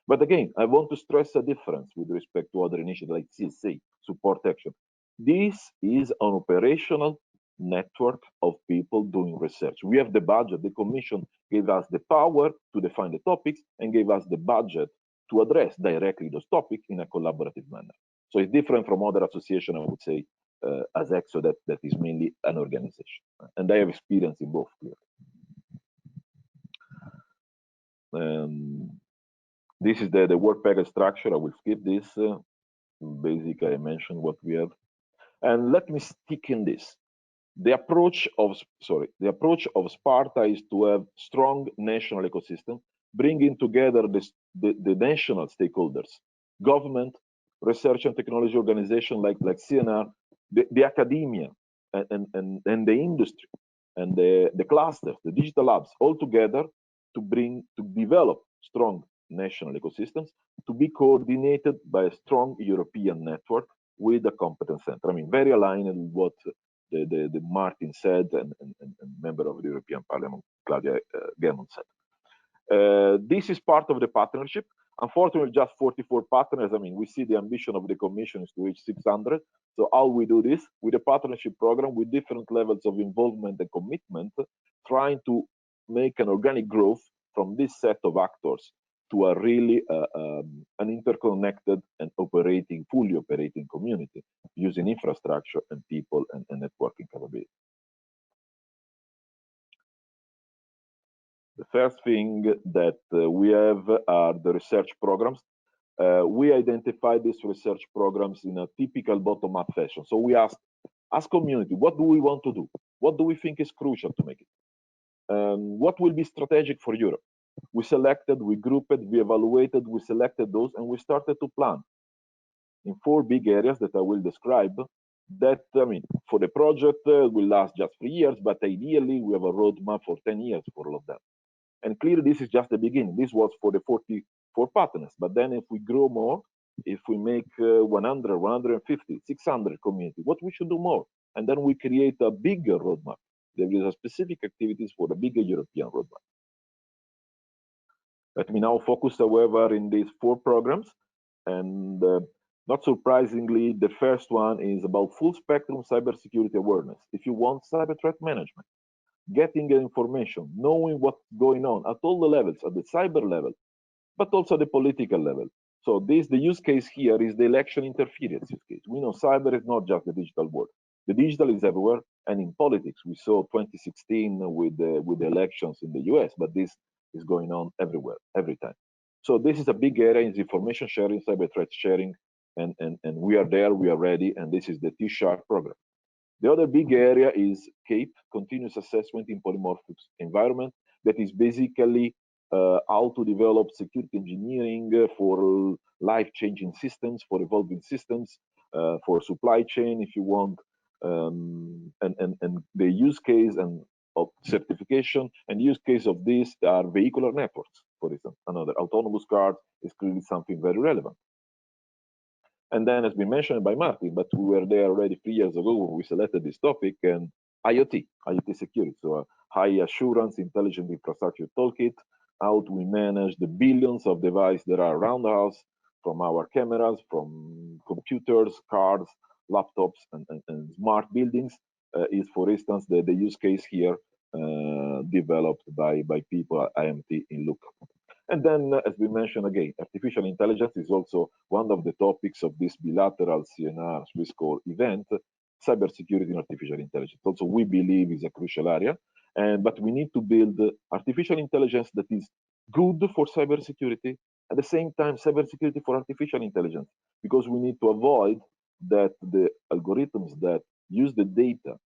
But again, I want to stress a difference with respect to other initiatives like CSA, support action. This is an operational network of people doing research. We have the budget. The Commission gave us the power to define the topics and gave us the budget to address directly those topics in a collaborative manner. So it's different from other associations, I would say, as EXO, that is mainly an organization. And I have experience in both here. This is the work package structure. I will skip this. Basically, I mentioned what we have. And let me stick in this. The approach of Sparta is to have strong national ecosystem, bringing together the national stakeholders, government, research and technology organization like CNR, the academia, and the industry, and the clusters, the digital labs, all together to develop strong national ecosystems to be coordinated by a strong European network with a competence center. I mean, very aligned with what the Martin said and member of the European Parliament, Claudia Gamon said. This is part of the partnership. Unfortunately, just 44 partners. I mean, we see the ambition of the Commission is to reach 600. So how we do this? With a partnership program with different levels of involvement and commitment, trying to make an organic growth from this set of actors to a really an interconnected and fully operating community using infrastructure and people and networking capability. The first thing that we have are the research programs. We identified these research programs in a typical bottom-up fashion. So we asked, as community, what do we want to do? What do we think is crucial to make it? What will be strategic for Europe? We selected, we grouped, we evaluated, we selected those, and we started to plan in 4 big areas that I will describe. That, I mean, for the project will last just 3 years, but ideally we have a roadmap for 10 years for all of them. And clearly this is just the beginning. This was for the 44 partners. But then if we grow more, if we make 100, 150, 600 community, what we should do more? And then we create a bigger roadmap. There is a specific activities for the bigger European roadmap. Let me now focus, however, in these 4 programs. And not surprisingly, the first one is about full spectrum cybersecurity awareness. If you want cyber threat management, getting information, knowing what's going on at all the levels, at the cyber level, but also the political level. So the use case here is the election interference use case. We know cyber is not just the digital world. The digital is everywhere, and in politics, we saw 2016 with the elections in the US, but this is going on everywhere, every time. So this is a big area, is information sharing, cyber threat sharing, and we are there, we are ready, and this is the T-Sharp program. The other big area is CAPE, continuous assessment in polymorphic environment, that is basically how to develop security engineering for life-changing systems, for evolving systems, for supply chain, if you want, and the use case and of certification and use case of this are vehicular networks, for instance. Another autonomous cars is clearly something very relevant. And then, as been mentioned by Martin, but we were there already 3 years ago when we selected this topic, and IoT security, so a high assurance intelligent infrastructure toolkit, how do we manage the billions of devices that are around the house, from our cameras, from computers, cars, laptops, and smart buildings, is, for instance, the use case here developed by people at IMT in Lucca. And then, as we mentioned again, artificial intelligence is also one of the topics of this bilateral CNR SwissCore event, cybersecurity and artificial intelligence. Also, we believe is a crucial area, but we need to build artificial intelligence that is good for cybersecurity, at the same time, cybersecurity for artificial intelligence, because we need to avoid that the algorithms that use the data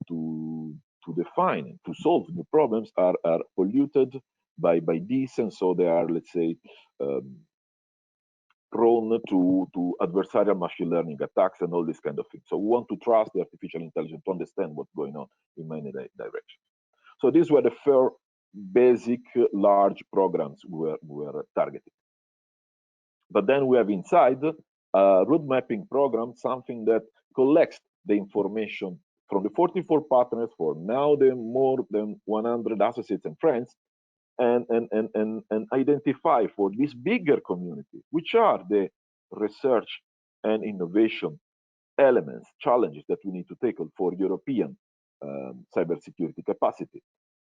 to define and to solve new problems are polluted by this, and so they are, let's say, prone to adversarial machine learning attacks and all this kind of things. So we want to trust the artificial intelligence to understand what's going on in many directions. So these were the four basic large programs we were targeting. But then we have inside a road mapping program, something that collects the information from the 44 partners for now the more than 100 associates and friends, and identify for this bigger community, which are the research and innovation elements, challenges that we need to tackle for European cybersecurity capacity,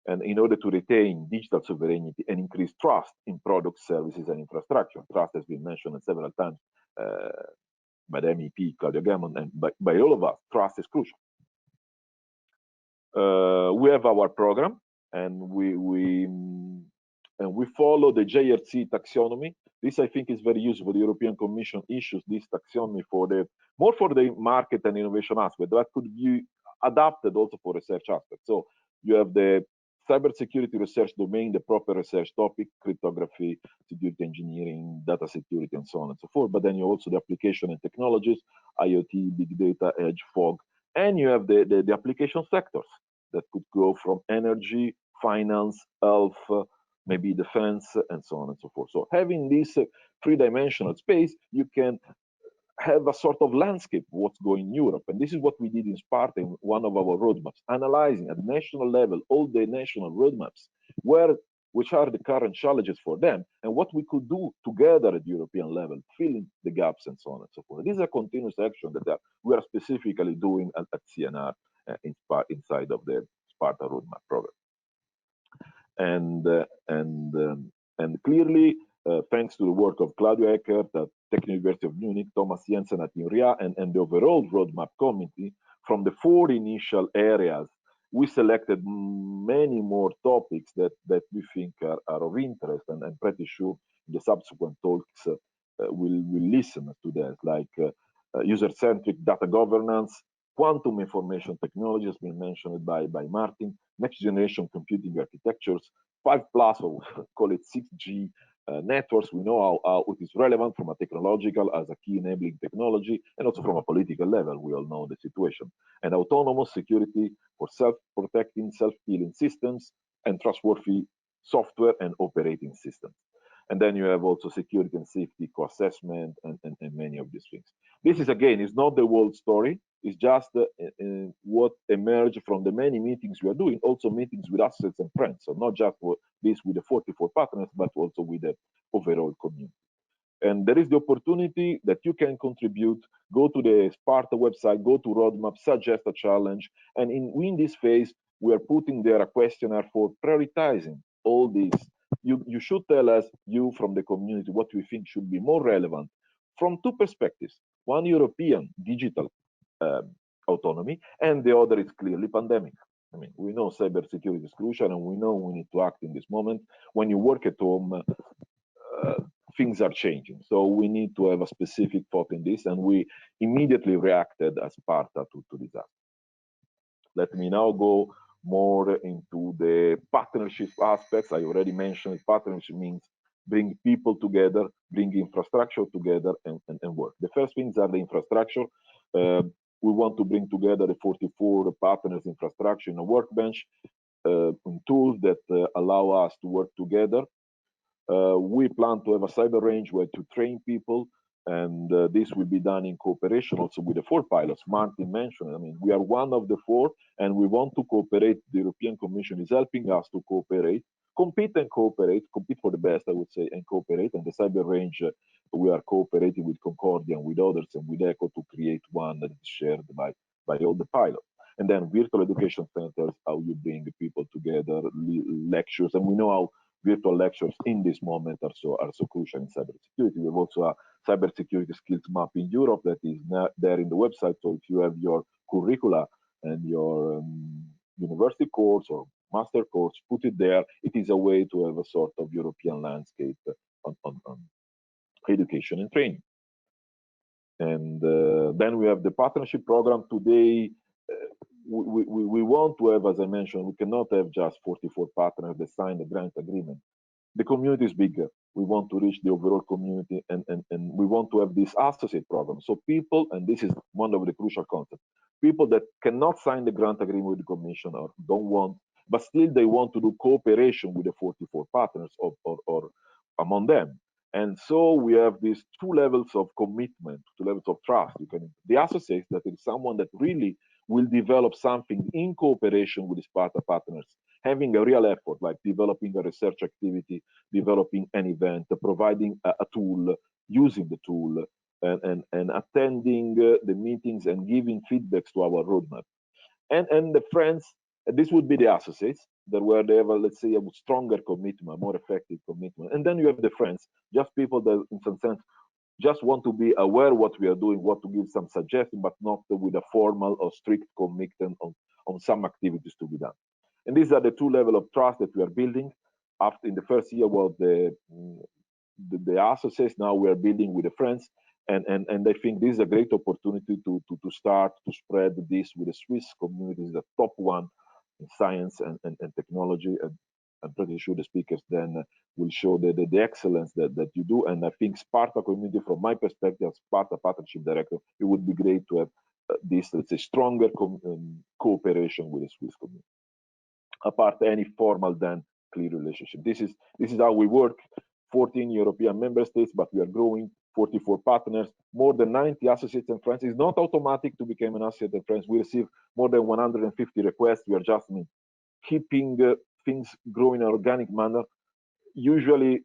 and in order to retain digital sovereignty and increase trust in products, services, and infrastructure. Trust has been mentioned several times by the MEP, Claudia Gamon, and by all of us. Trust is crucial. We have our program, and we follow the JRC taxonomy. This, I think, is very useful. The European Commission issues this taxonomy more for the market and innovation aspect, that could be adapted also for research aspects. So you have the cybersecurity research domain, the proper research topic, cryptography, security engineering, data security, and so on and so forth. But then you also the application and technologies, IoT, big data, edge, fog, and you have the application sectors that could go from energy, finance, health, maybe defense, and so on and so forth. So having this three-dimensional space, you can have a sort of landscape of what's going in Europe. And this is what we did in Sparta in one of our roadmaps, analyzing at national level all the national roadmaps, which are the current challenges for them, and what we could do together at the European level, filling the gaps and so on and so forth. This is a continuous action that we are specifically doing at CNR inside of the Sparta roadmap program. And clearly, thanks to the work of Claudia Eckert at Technical University of Munich, Thomas Jensen at INRIA, and the overall roadmap committee, from the 4 initial areas, we selected many more topics that we think are of interest, and I'm pretty sure in the subsequent talks we'll listen to that, like user-centric data governance, quantum information technology has been mentioned by Martin, next generation computing architectures, 5+, or call it 6G networks. We know how it is relevant from a technological as a key enabling technology, and also from a political level. We all know the situation. And autonomous security for self-protecting, self-healing systems, and trustworthy software and operating systems. And then you have also security and safety co-assessment and many of these things. This is, again, is not the whole story. It's just what emerged from the many meetings we are doing, also meetings with assets and friends. So not just this with the 44 partners, but also with the overall community. And there is the opportunity that you can contribute, go to the Sparta website, go to roadmap, suggest a challenge. And in this phase, we are putting there a questionnaire for prioritizing all these. You should tell us, you from the community, what you think should be more relevant from 2 perspectives. One, European digital autonomy, and the other is clearly pandemic. I mean, we know cybersecurity is crucial, and we know we need to act in this moment. When you work at home, things are changing. So we need to have a specific thought in this, and we immediately reacted as Sparta to disaster. Let me now go more into the partnership aspects. I already mentioned partnership means bring people together, bring infrastructure together, and work. The first things are the infrastructure. We want to bring together the 44 partners' infrastructure in a workbench, tools that allow us to work together. We plan to have a cyber range where to train people, and this will be done in cooperation also with the 4 pilots Martin mentioned. I mean, we are one of the 4, and we want to cooperate. The European Commission is helping us to cooperate, compete and cooperate, compete for the best, I would say, and cooperate. And the cyber range, we are cooperating with Concordia and with others and with ECHO to create one that is shared by all the pilots. And then virtual education centers, how you bring people together, lectures, and we know how virtual lectures in this moment are so crucial in cybersecurity. We have also a cybersecurity skills map in Europe that is there in the website. So if you have your curricula and your university course or master course, put it there. It is a way to have a sort of European landscape on education and training. And then we have the partnership program. Today, we want to have, as I mentioned, we cannot have just 44 partners that sign the grant agreement. The community is bigger. We want to reach the overall community, and we want to have this associate program. So people, and this is one of the crucial concepts, people that cannot sign the grant agreement with the Commission or don't want, but still they want to do cooperation with the 44 partners or among them. And so we have these two levels of commitment, two levels of trust. The associate, that is someone that really will develop something in cooperation with the Sparta partners, having a real effort, like developing a research activity, developing an event, providing a tool, using the tool, and attending the meetings and giving feedbacks to our roadmap. And the friends, this would be the associates, that where they have, let's say, a stronger commitment, more effective commitment. And then you have the friends, just people that, in some sense, just want to be aware what we are doing, want to give some suggestion, but not with a formal or strict commitment on some activities to be done. And these are the two levels of trust that we are building. After in the first year was the associates, now we are building with the friends. And I think this is a great opportunity to start to spread this with the Swiss community, the top one in science and technology. And I'm pretty sure the speakers then will show the excellence that you do. And I think Sparta community, from my perspective, Sparta partnership director, it would be great to have this, let's say, stronger cooperation with the Swiss community. Apart any formal then clear relationship. This is how we work. 14 European member states, but we are growing. 44 partners, more than 90 associates and friends. It's not automatic to become an associate and friends. We receive more than 150 requests. We are just keeping things growing in an organic manner. Usually,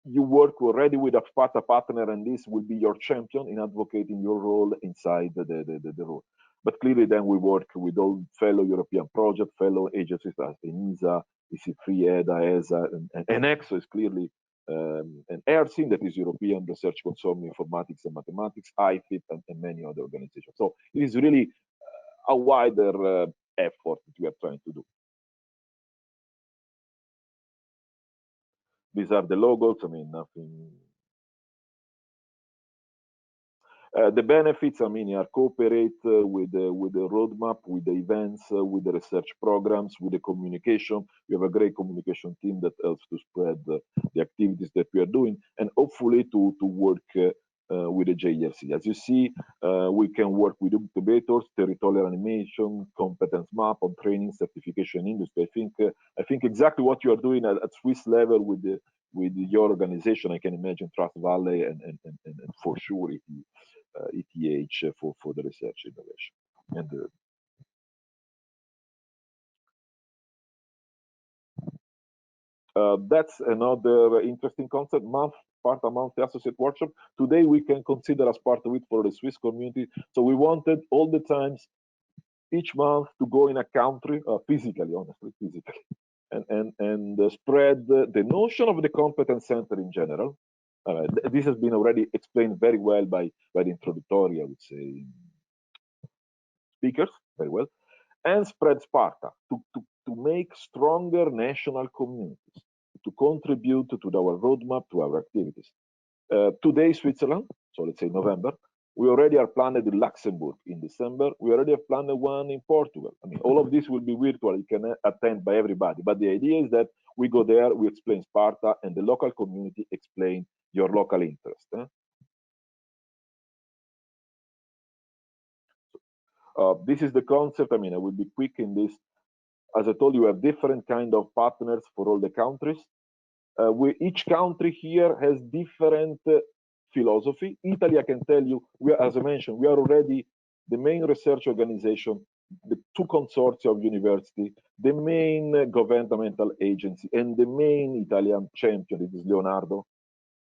you work already with a Sparta partner, and this will be your champion in advocating your role inside the role. But clearly, then we work with all fellow European projects, fellow agencies as ENISA, EC3, EDA, ESA, and EXO is clearly an ERCIN, that is European Research Consortium Informatics and Mathematics, IFIP, and many other organizations. So it is really a wider effort that we are trying to do. These are the logos. I mean, nothing. The benefits, I mean, are cooperate with the roadmap, with the events, with the research programs, with the communication. We have a great communication team that helps to spread the activities that we are doing, and hopefully to work with the JCCI. As you see, we can work with incubators, territorial animation, competence map on training, certification industry. I think exactly what you are doing at Swiss level with your organization. I can imagine Trust Valley and for sure ETH for the research innovation. And that's another interesting concept. Sparta Monthly Associate Workshop. Today we can consider as part of it for the Swiss community. So we wanted all the times, each month, to go in a country, physically, honestly, physically, and spread the notion of the competence center in general. This has been already explained very well by the introductory, I would say, speakers, very well, and spread Sparta to make stronger national communities, to contribute to our roadmap, to our activities. Today, Switzerland, so let's say November, we already are planned in Luxembourg in December. We already have planned one in Portugal. I mean, all of this will be virtual. You can attend by everybody. But the idea is that we go there, we explain Sparta, and the local community explain your local interest. This is the concept. I mean, I will be quick in this. As I told you, we have different kind of partners for all the countries. Each country here has different philosophy. Italy, I can tell you, as I mentioned, we are already the main research organization, the two consortia of university, the main governmental agency, and the main Italian champion, it is Leonardo.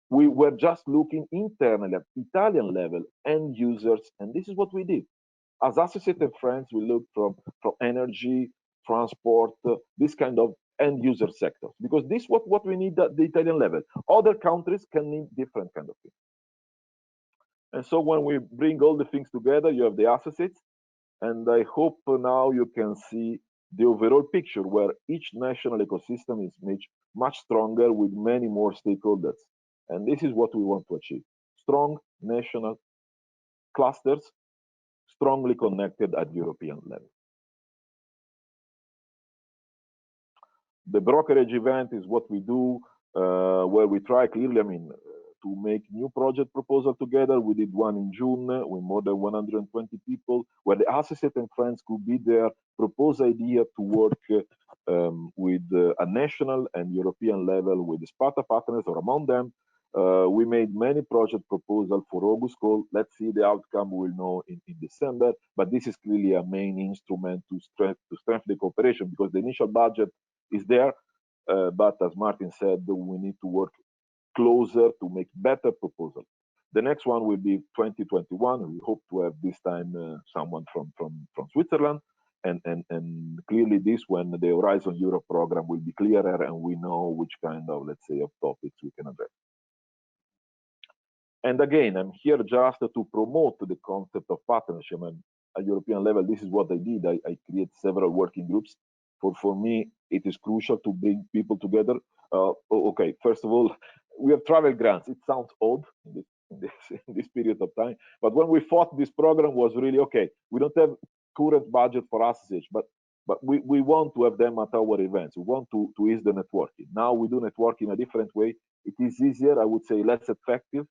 We were just looking internally at Italian level end users, and this is what we did. as associate and friends, we look from energy, transport, this kind of end user sectors, because this is what we need at the Italian level. Other countries can need different kind of things. And so when we bring all the things together, you have the associates, and I hope now you can see the overall picture where each national ecosystem is much stronger with many more stakeholders. And this is what we want to achieve. Strong national clusters, strongly connected at European level. The brokerage event is what we do, where we try clearly, to make new project proposal together. We did one in June with more than 120 people, where the associate and friends could be there, propose idea to work with a national and European level with the Sparta partners or among them. We made many project proposals for August call. Let's see the outcome, we'll know in December, but this is clearly a main instrument to strengthen the cooperation, because the initial budget is there, but as Martin said, we need to work closer to make better proposals. The next one will be 2021. We hope to have this time someone from Switzerland, and clearly this, when the Horizon Europe program will be clearer and we know which kind of, let's say, of topics we can address. And again, I'm here just to promote the concept of partnership. And at European level, this is what I did. I create several working groups. For me, it is crucial to bring people together. Okay, first of all, we have travel grants. It sounds odd in this period of time, but when we thought this program was really okay, we don't have current budget for associates, but we want to have them at our events. We want to ease the networking. Now we do networking in a different way. It is easier, I would say, less effective,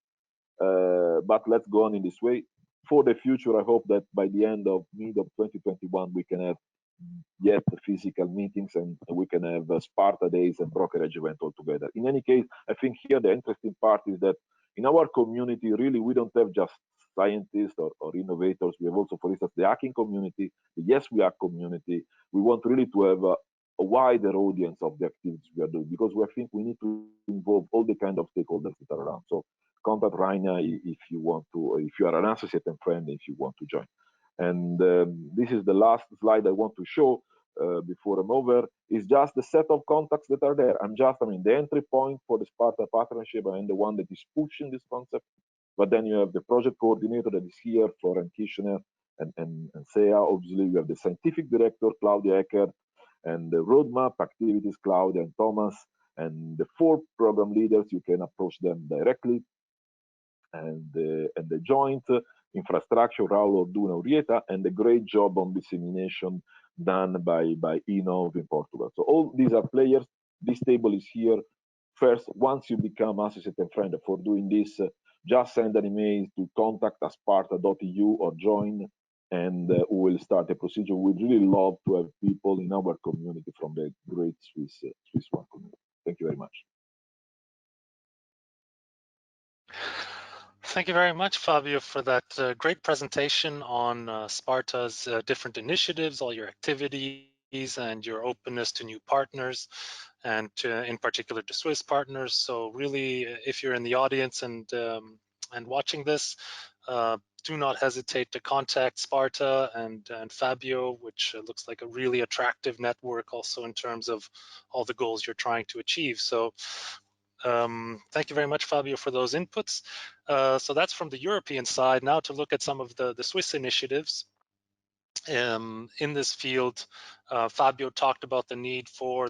but let's go on in this way. For the future, I hope that by the mid of 2021, we can have yet physical meetings, and we can have Sparta days and brokerage event all together. In any case, I think here the interesting part is that in our community, really, we don't have just scientists or innovators. We have also, for instance, the hacking community, the Yes We Hack community. We want really to have a wider audience of the activities we are doing, because we think we need to involve all the kind of stakeholders that are around. So contact Raina if you want to, if you are an associate and friend, if you want to join. And this is the last slide I want to show before I'm over, is just the set of contacts that are there. The entry point for the Sparta partnership, and the one that is pushing this concept. But then you have the project coordinator that is here, Florent Kirchner, and Sea. Obviously, you have the scientific director, Claudia Eckert, and the roadmap activities, Claudia and Thomas, and the 4 program leaders. You can approach them directly. And the joint infrastructure, Raul Orduna Urieta, and the great job on dissemination done by Inov in Portugal. So all these are players. This table is here. First, once you become associate and friend, for doing this, just send an email to contact@sparta.eu or join, and we will start the procedure. We'd really love to have people in our community from the great Swiss one community. Thank you very much. Thank you very much, Fabio, for that great presentation on Sparta's different initiatives, all your activities, and your openness to new partners, and in particular to Swiss partners. So really, if you're in the audience and watching this, do not hesitate to contact Sparta and Fabio, which looks like a really attractive network also in terms of all the goals you're trying to achieve. So thank you very much, Fabio, for those inputs. So that's from the European side. Now to look at some of the Swiss initiatives in this field. Fabio talked about the need for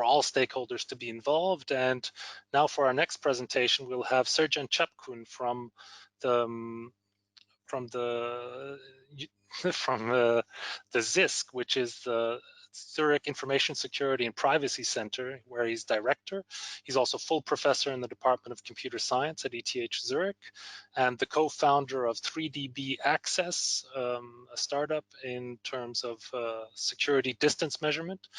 all stakeholders to be involved. And now for our next presentation, we'll have Srdjan Capkun from the ZISC, which is the Zurich Information Security and Privacy Center, where he's director. He's also full professor in the Department of Computer Science at ETH Zurich, and the co-founder of 3DB Access, a startup in terms of security distance measurement,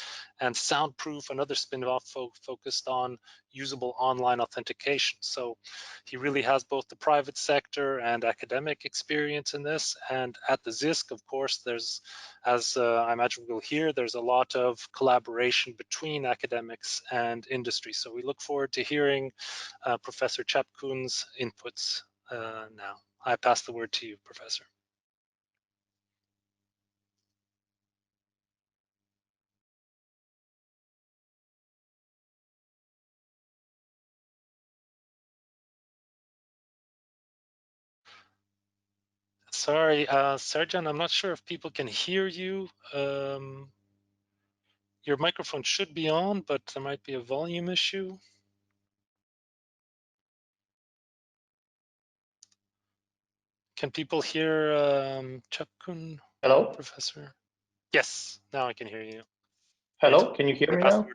and Soundproof, another spin-off focused on usable online authentication. So he really has both the private sector and academic experience in this. And at the ZISC, of course, there's, as I imagine we'll hear, there's a lot of collaboration between academics and industry. So we look forward to hearing Professor Capkun's inputs now. I pass the word to you, Professor. sorry, Srdjan, I'm not sure if people can hear you. Your microphone should be on, but there might be a volume issue. Can people hear Capkun? Hello? Professor? Yes, now I can hear you. Hello, can you hear me now?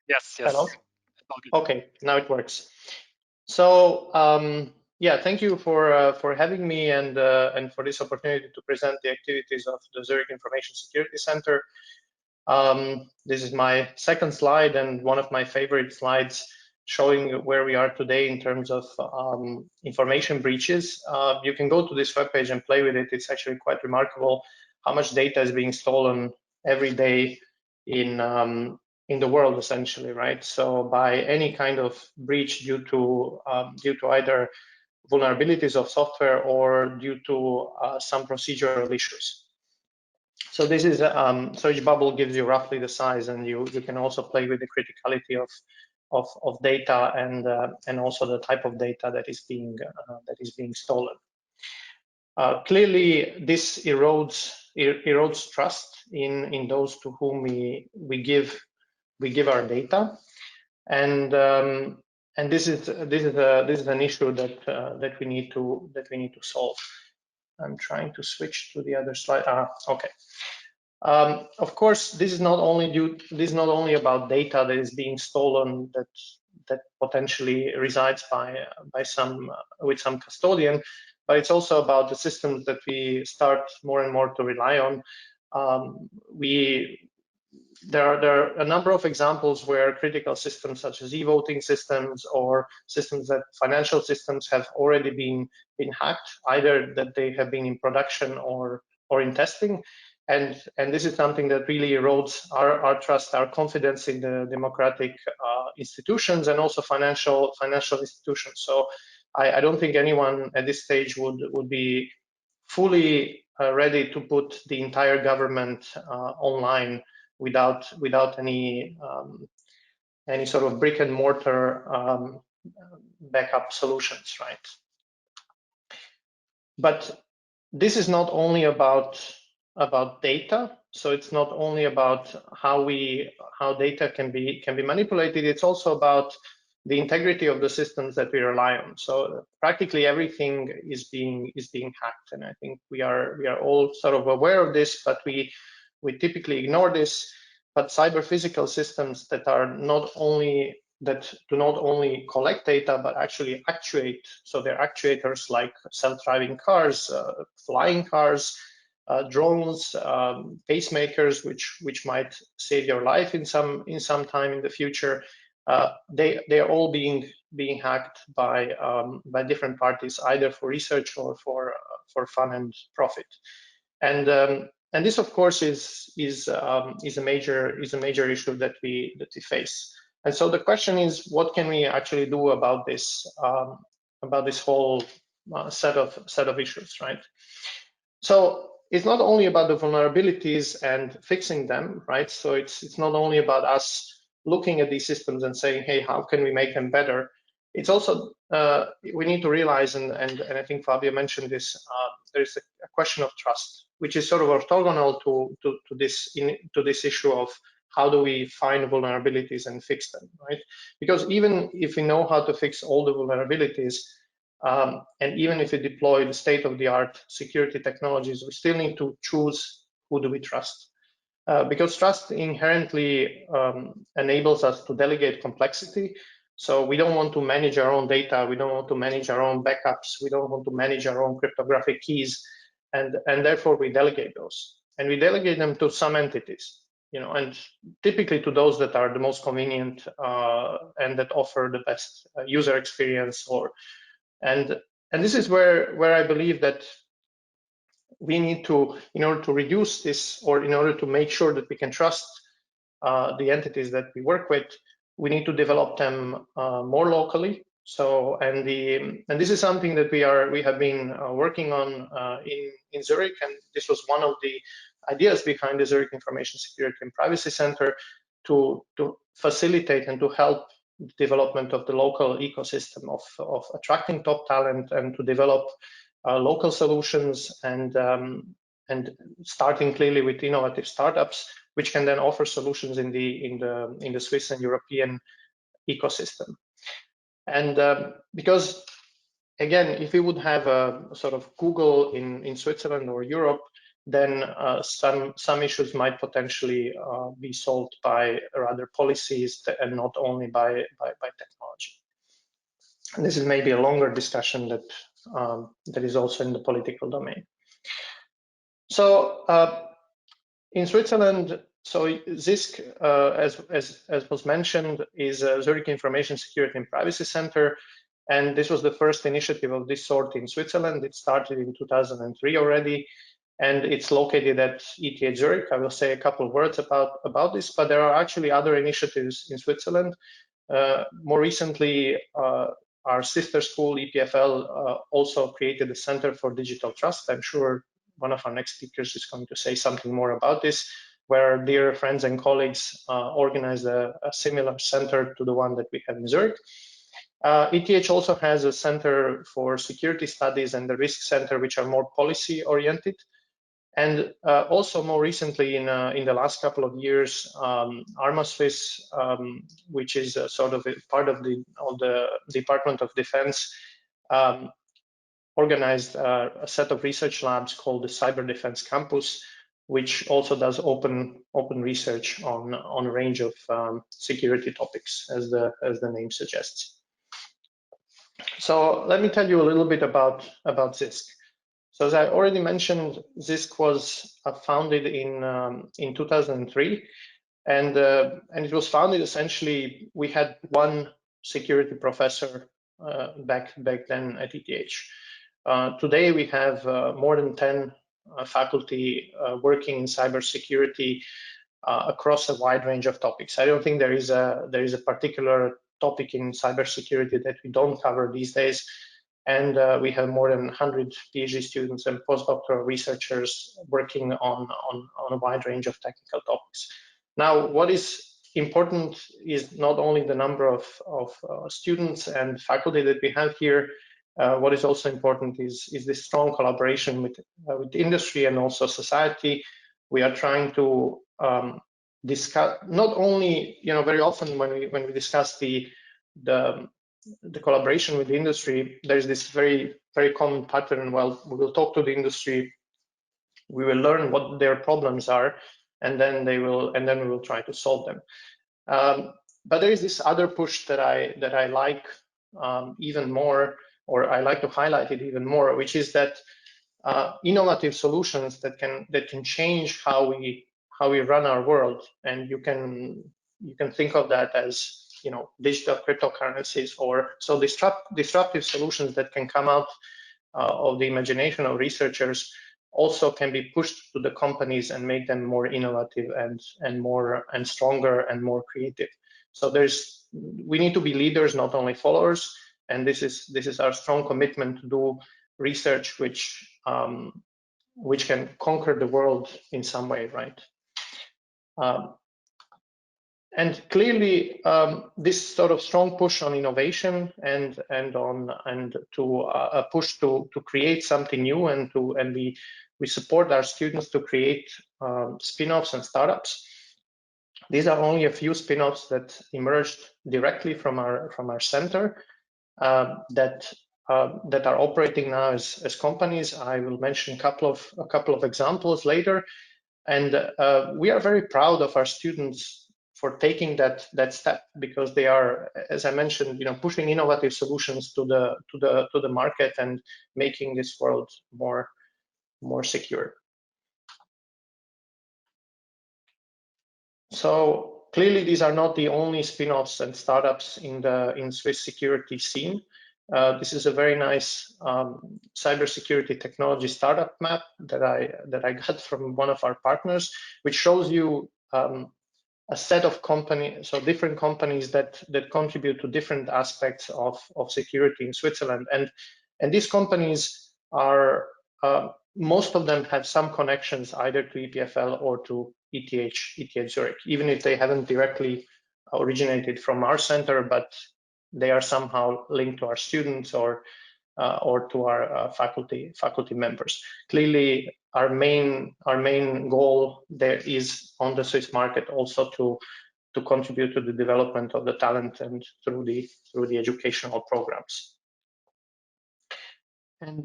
Yes, yes. Hello? All good. Okay, now it works. So, yeah, thank you for having me and for this opportunity to present the activities of the Zurich Information Security Center. This is my second slide and one of my favorite slides showing where we are today in terms of information breaches. You can go to this webpage and play with it. It's actually quite remarkable how much data is being stolen every day in the world, essentially, right? So by any kind of breach due to either vulnerabilities of software or due to some procedural issues. So this is so each bubble gives you roughly the size, and you can also play with the criticality of data and also the type of data that is being stolen. Clearly, this erodes trust in those to whom we give our data, and this is an issue that we need to solve. I'm trying to switch to the other slide. Okay. Of course, this is not only about data that is being stolen that potentially resides with some custodian, but it's also about the systems that we start more and more to rely on. There are a number of examples where critical systems such as e-voting systems or systems that financial systems have already been hacked, either that they have been in production or in testing. And this is something that really erodes our trust, our confidence in the democratic institutions and also financial institutions. So I don't think anyone at this stage would be fully ready to put the entire government online without any sort of brick and mortar backup solutions, right? But this is not only about data. So it's not only about how data can be manipulated. It's also about the integrity of the systems that we rely on. So practically everything is being hacked, and I think we are all sort of aware of this, but we typically ignore this. But cyber physical systems that do not only collect data but actually actuate. So they're actuators like self-driving cars, flying cars, drones, pacemakers, which might save your life in some time in the future. They are all being hacked by different parties, either for research or for fun and profit. And this, of course, is a major issue that we face. And so the question is, what can we actually do about this whole set of issues, right? So it's not only about the vulnerabilities and fixing them, right? So it's not only about us looking at these systems and saying, hey, how can we make them better? It's also we need to realize, and I think Fabio mentioned this, there's a question of trust, which is sort of orthogonal to this issue of how do we find vulnerabilities and fix them, right? Because even if we know how to fix all the vulnerabilities, and even if we deploy the state-of-the-art security technologies, we still need to choose who do we trust. Because trust inherently enables us to delegate complexity. So we don't want to manage our own data. We don't want to manage our own backups. We don't want to manage our own cryptographic keys. And therefore we delegate those. And we delegate them to some entities, and typically to those that are the most convenient and that offer the best user experience. And this is where I believe that we need to, in order to reduce this, or in order to make sure that we can trust the entities that we work with, we need to develop them more locally. So, and this is something that we have been working on in Zurich, and this was one of the ideas behind the Zurich Information Security and Privacy Center to facilitate and to help the development of the local ecosystem of attracting top talent and to develop local solutions, and starting clearly with innovative startups, which can then offer solutions in the Swiss and European ecosystem. And because again, if we would have a sort of Google in Switzerland or Europe, then some issues might potentially be solved by rather policies and not only by technology. And this is maybe a longer discussion that is also in the political domain. So in Switzerland, so ZISC, as was mentioned, is a Zurich Information Security and Privacy Center. And this was the first initiative of this sort in Switzerland. It started in 2003 already, and it's located at ETH Zurich. I will say a couple of words about this, but there are actually other initiatives in Switzerland. More recently, our sister school, EPFL, also created a Center for Digital Trust. I'm sure one of our next speakers is going to say something more about this, where dear friends and colleagues organized a similar center to the one that we have in Zurich. ETH also has a Center for Security Studies and the Risk Center, which are more policy oriented. And also more recently, in the last couple of years, ArmaSwiss, which is sort of a part of the Department of Defense, organized a set of research labs called the Cyber Defense Campus, which also does open research on a range of security topics, as the name suggests. So let me tell you a little bit about ZISC. So as I already mentioned, ZISC was founded in 2003, and it was founded essentially. We had one security professor back then at ETH. Today we have more than 10 faculty working in cybersecurity across a wide range of topics. I don't think there is a particular topic in cybersecurity that we don't cover these days. And we have more than 100 PhD students and postdoctoral researchers working on a wide range of technical topics. Now, what is important is not only the number of students and faculty that we have here. What is also important is this strong collaboration with industry and also society. We are trying to discuss not only, very often when we discuss the collaboration with the industry, there's this very common pattern. Well, we will talk to the industry, we will learn what their problems are, and then we will try to solve them. But there is this other push that I like even more, or I like to highlight it even more, which is that innovative solutions that can change how we run our world, and you can think of that as digital cryptocurrencies, or so disruptive solutions that can come out of the imagination of researchers also can be pushed to the companies and make them more innovative and stronger and more creative. So we need to be leaders, not only followers, and this is our strong commitment to do research which can conquer the world in some way, right? And clearly, this sort of strong push on innovation and to a push to create something new, and we support our students to create spin-offs and startups. These are only a few spin-offs that emerged directly from our center that are operating now as companies. I will mention a couple of examples later, and we are very proud of our students for taking that step, because they are, as I mentioned, pushing innovative solutions to the market and making this world more secure. So clearly, these are not the only spin-offs and startups in Swiss security scene. This is a very nice cybersecurity technology startup map that I got from one of our partners, which shows you a set of companies, so different companies that contribute to different aspects of security in Switzerland. And these companies are, most of them have some connections either to EPFL or to ETH Zurich, even if they haven't directly originated from our center, but they are somehow linked to our students or or to our faculty members. Clearly, our main goal there is on the Swiss market also to contribute to the development of the talent and through the educational programs. And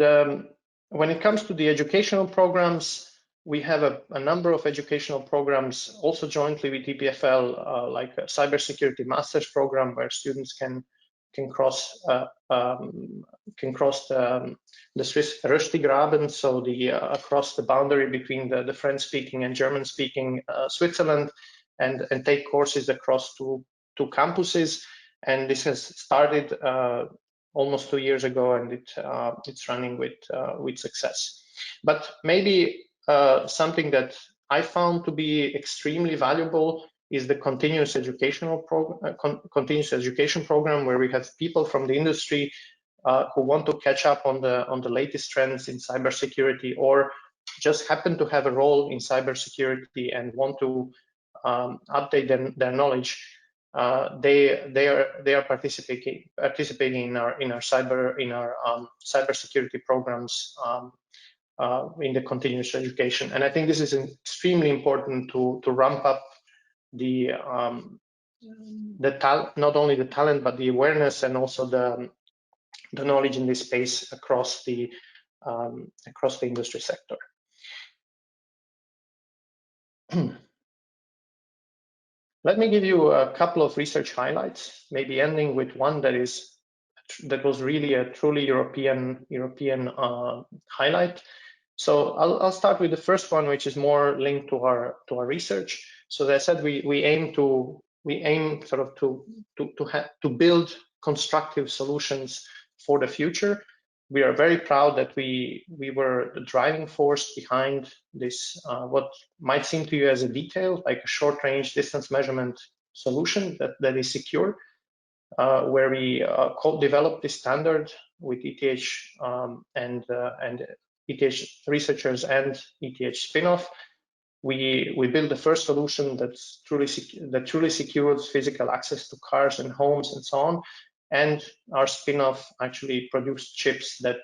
when it comes to the educational programs, we have a number of educational programs also jointly with EPFL, like a cybersecurity master's program where students can cross the Swiss Röstigraben, so across the boundary between the French-speaking and German-speaking Switzerland, and take courses across two campuses. And this has started almost 2 years ago, and it's running with success. But maybe something that I found to be extremely valuable is the continuous education program, where we have people from the industry who want to catch up on the latest trends in cybersecurity, or just happen to have a role in cybersecurity and want to update their knowledge. They are participating in our cybersecurity programs in the continuous education, and I think this is extremely important to ramp up not only the talent but the awareness and also the knowledge in this space across the industry sector. Let me give you a couple of research highlights, maybe ending with one that was really a truly European highlight. So I'll start with the first one, which is more linked to our research. So as I said, we aim to build constructive solutions for the future. We are very proud that we were the driving force behind this, what might seem to you as a detail, like a short-range distance measurement solution that is secure, where we co-developed this standard with ETH and ETH researchers and ETH spin-off. We built the first solution that truly secures physical access to cars and homes and so on. And our spin-off actually produced chips that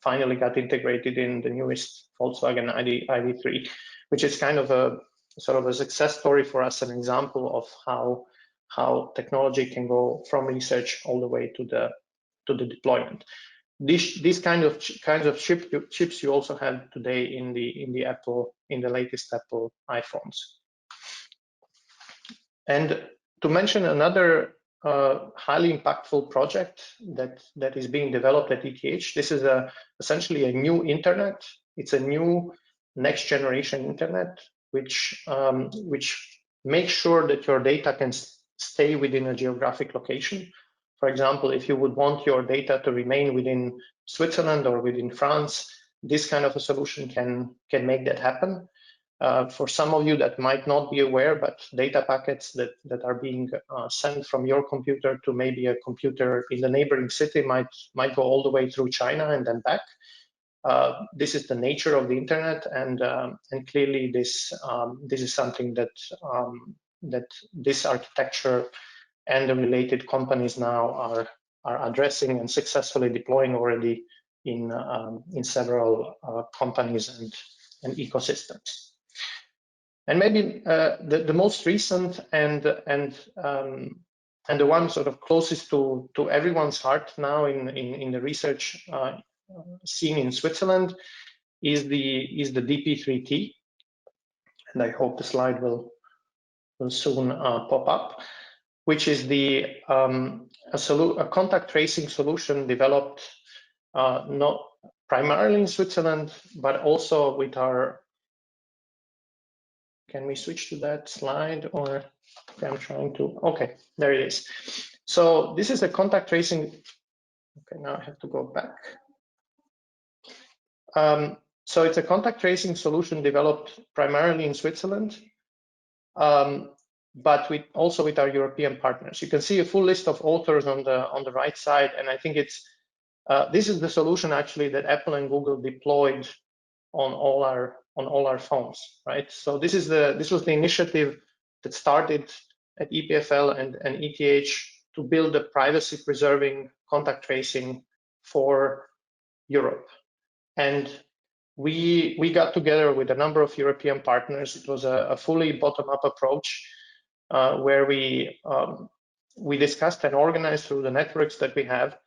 finally got integrated in the newest Volkswagen ID3, which is kind of a sort of a success story for us, an example of how technology can go from research all the way to the deployment. These kinds of chips you also have today in the latest Apple iPhones. And to mention another highly impactful project that is being developed at ETH, this is essentially a new internet. It's a new next generation internet, which makes sure that your data can stay within a geographic location. For example, if you would want your data to remain within Switzerland or within France, this kind of a solution can make that happen. For some of you that might not be aware, but data packets that are being sent from your computer to maybe a computer in the neighboring city might go all the way through China and then back. This is the nature of the internet, and clearly this is something that this architecture and the related companies now are addressing and successfully deploying already in several companies and ecosystems. And maybe the most recent and the one sort of closest to everyone's heart now in the research scene in Switzerland is the DP3T, and I hope the slide will soon pop up, which is a contact tracing solution developed not primarily in Switzerland, but also with our. Can we switch to that slide, or I'm trying to? Okay, there it is. So this is a contact tracing. Okay, now I have to go back. So it's a contact tracing solution developed primarily in Switzerland, but also with our European partners. You can see a full list of authors on the right side, and I think this is the solution actually that Apple and Google deployed on all our phones, right? So this was the initiative that started at EPFL and ETH to build a privacy-preserving contact tracing for Europe. And we got together with a number of European partners. It was a fully bottom-up approach where we discussed and organized through the networks that we have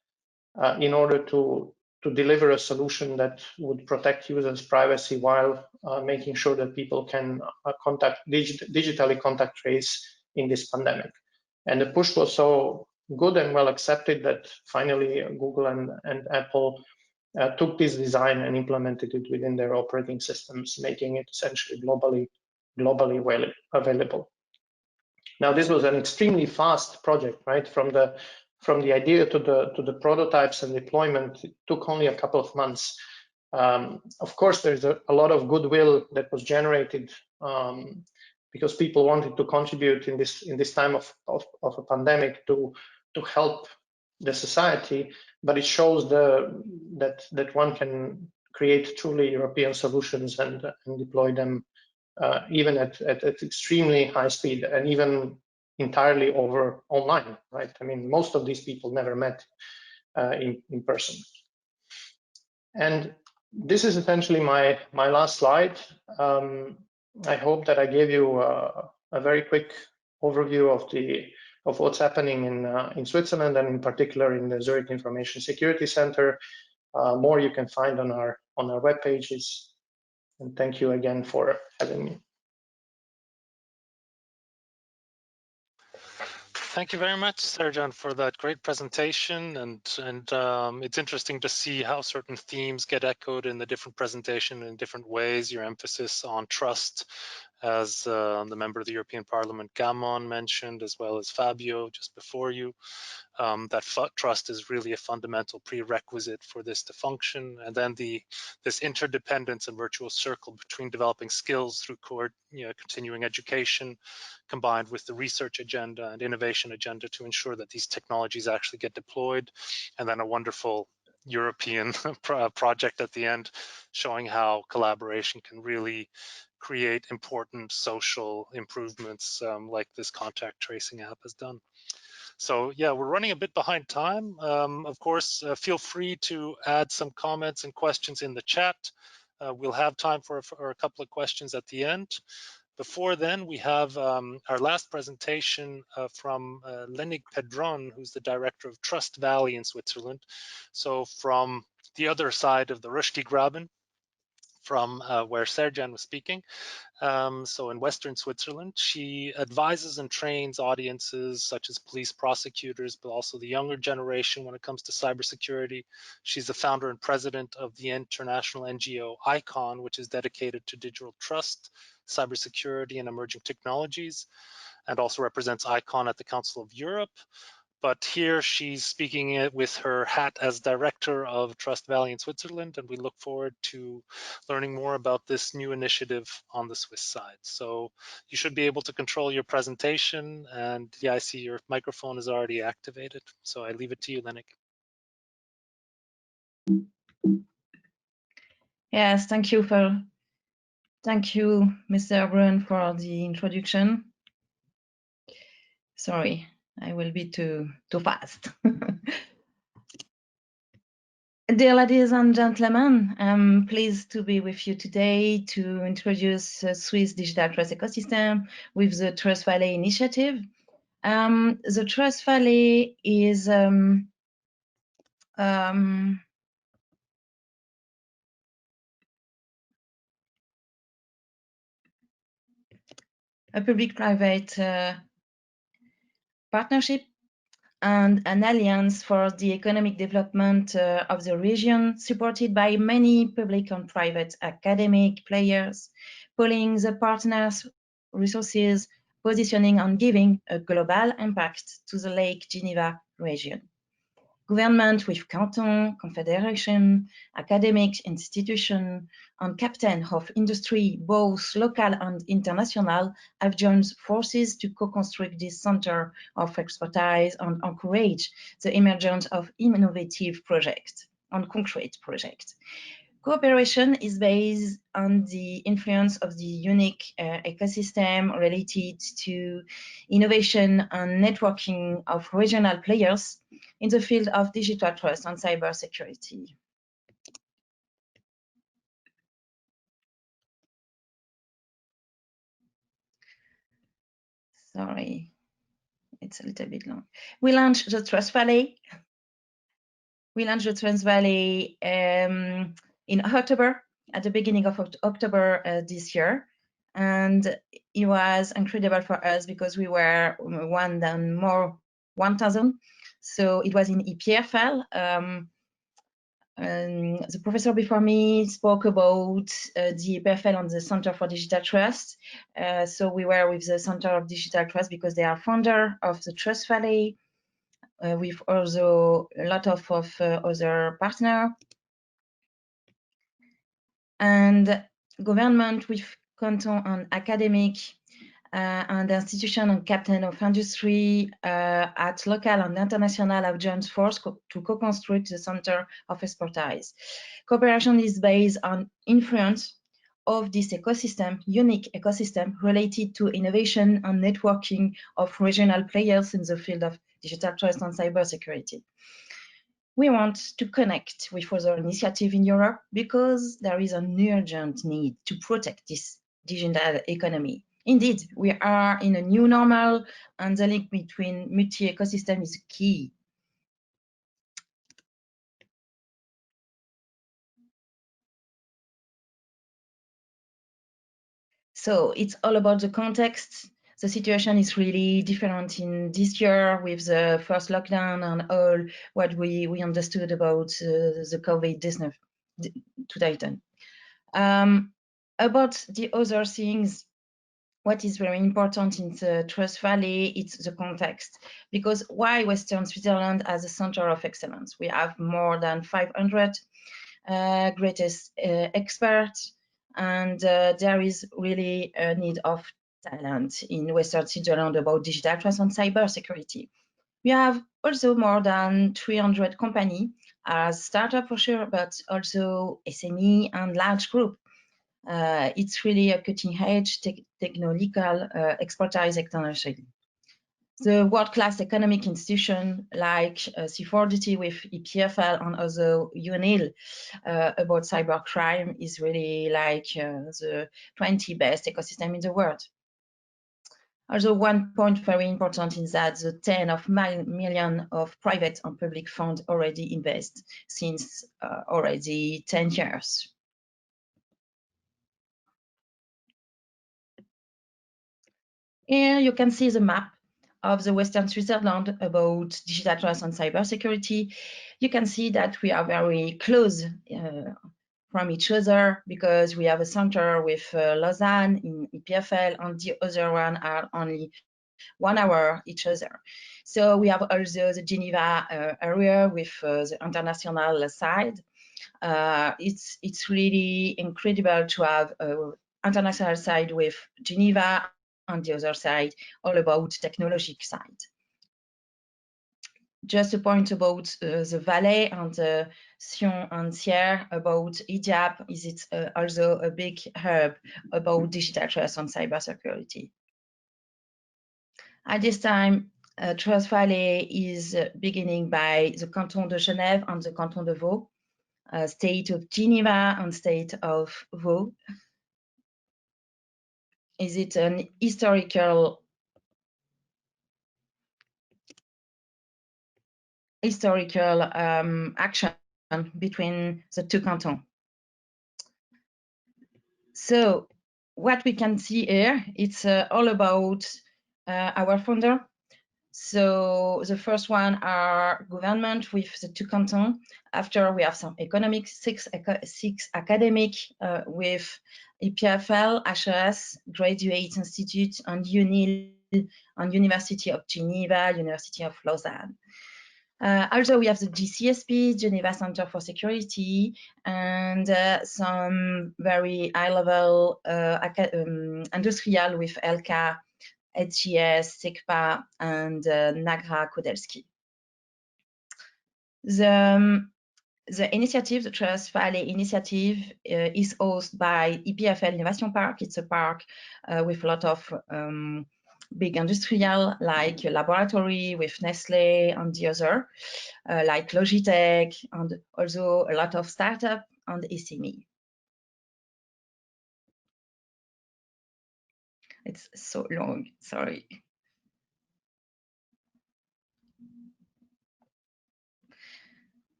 in order to deliver a solution that would protect users' privacy while making sure that people can digitally contact trace in this pandemic. And the push was so good and well accepted that finally Google and Apple took this design and implemented it within their operating systems, making it essentially globally available. Now, this was an extremely fast project, right? From the idea to the prototypes and deployment, it took only a couple of months. Of course, there's a lot of goodwill that was generated because people wanted to contribute in this time of a pandemic to help the society, but it shows that one can create truly European solutions and deploy them even at extremely high speed and even entirely over online, right? I mean, most of these people never met in person. And this is essentially my last slide. I hope that I gave you a very quick overview of what's happening in Switzerland and in particular in the Zurich Information Security Center. More you can find on our web pages. And thank you again for having me. Thank you very much, Srdjan, for that great presentation. And it's interesting to see how certain themes get echoed in the different presentation in different ways. Your emphasis on trust, as the member of the European Parliament, Gamon, mentioned, as well as Fabio just before you. That trust is really a fundamental prerequisite for this to function. And then this interdependence and virtual circle between developing skills through continuing education, combined with the research agenda and innovation agenda to ensure that these technologies actually get deployed. And then a wonderful European project at the end showing how collaboration can really create important social improvements like this contact tracing app has done. So yeah, we're running a bit behind time. Of course, feel free to add some comments and questions in the chat. We'll have time for a couple of questions at the end. Before then, we have our last presentation from Lennig Pedron, who's the director of Trust Valley in Switzerland. So from the other side of the Röschki-Graben, from where Srdjan was speaking. So in Western Switzerland, she advises and trains audiences such as police, prosecutors, but also the younger generation when it comes to cybersecurity. She's the founder and president of the international NGO ICON, which is dedicated to digital trust, cybersecurity, and emerging technologies, and also represents ICON at the Council of Europe. But here she's speaking with her hat as director of Trust Valley in Switzerland, and we look forward to learning more about this new initiative on the Swiss side. So you should be able to control your presentation, and yeah, I see your microphone is already activated. So I leave it to you, Lennig. Yes, thank you, Mr. Brun, for the introduction. Sorry, I will be too fast. Dear ladies and gentlemen, I'm pleased to be with you today to introduce the Swiss digital trust ecosystem with the Trust Valley initiative. The Trust Valley is a public-private partnership and an alliance for the economic development of the region, supported by many public and private academic players, pooling the partners' resources, positioning and giving a global impact to the Lake Geneva region. Government with canton, confederation, academic institution, and captain of industry, both local and international, have joined forces to co-construct this center of expertise and encourage the emergence of innovative projects and concrete projects. Cooperation is based on the influence of the unique ecosystem related to innovation and networking of regional players in the field of digital trust and cybersecurity. Sorry, it's a little bit long. We launched the Trust Valley. We launched the Trust Valley in October, at the beginning of October this year. And it was incredible for us because we were 1,000. So it was in EPFL. The professor before me spoke about the EPFL and the Center for Digital Trust. So we were with the Center of Digital Trust because they are founder of the Trust Valley, with also a lot of other partners. And government with canton and academic and institution and captain of industry at local and international have joined force to co-construct the center of expertise. Cooperation is based on influence of this ecosystem, unique ecosystem related to innovation and networking of regional players in the field of digital trust and cybersecurity. We want to connect with other initiatives in Europe because there is an urgent need to protect this digital economy. Indeed, we are in a new normal, and the link between multi-ecosystem is key. So it's all about the context. The situation is really different in this year with the first lockdown and all what we understood about the COVID-19 to date. About the other things, what is very important in the Trust Valley, it's the context. Because why Western Switzerland as a center of excellence? We have more than 500 greatest experts, and there is really a need of talent in Western Switzerland about digital trust and cybersecurity. We have also more than 300 companies as startup for sure, but also SME and large group. It's really a cutting-edge technological expertise internationally. The world-class economic institution like C4DT with EPFL and also UNIL about cybercrime is really like the 20 best ecosystem in the world. Also, one point very important is that the 10 of million of private and public funds already invest since already 10 years. Here you can see the map of the Western Switzerland about digital trust and cybersecurity. You can see that we are very close from each other because we have a center with Lausanne in EPFL and the other one are only 1 hour each other. So we have also the Geneva area with the international side. It's really incredible to have an international side with Geneva on the other side, all about technology side. Just a point about the Valais and the Sion and Sierre about IDIAP is it's also a big hub about digital trust and cybersecurity. At this time, Trust Valley is beginning by the Canton de Genève and the Canton de Vaud, State of Geneva and State of Vaud. Is it an historical action between the two cantons? So what we can see here, it's all about our founder. So the first one are government with the two cantons. After we have some economic, six academic with EPFL, HES, Graduate Institute, and UNIL, and University of Geneva, University of Lausanne. Also, we have the GCSP, Geneva Center for Security, and some very high-level industrial with LK, HGS, SECPA, and Nagra Kodelski. The initiative, the Trust Valley Initiative, is hosted by EPFL Innovation Park. It's a park with a lot of big industrial, like a laboratory with Nestle and the other, like Logitech, and also a lot of startup and SME. It's so long, sorry.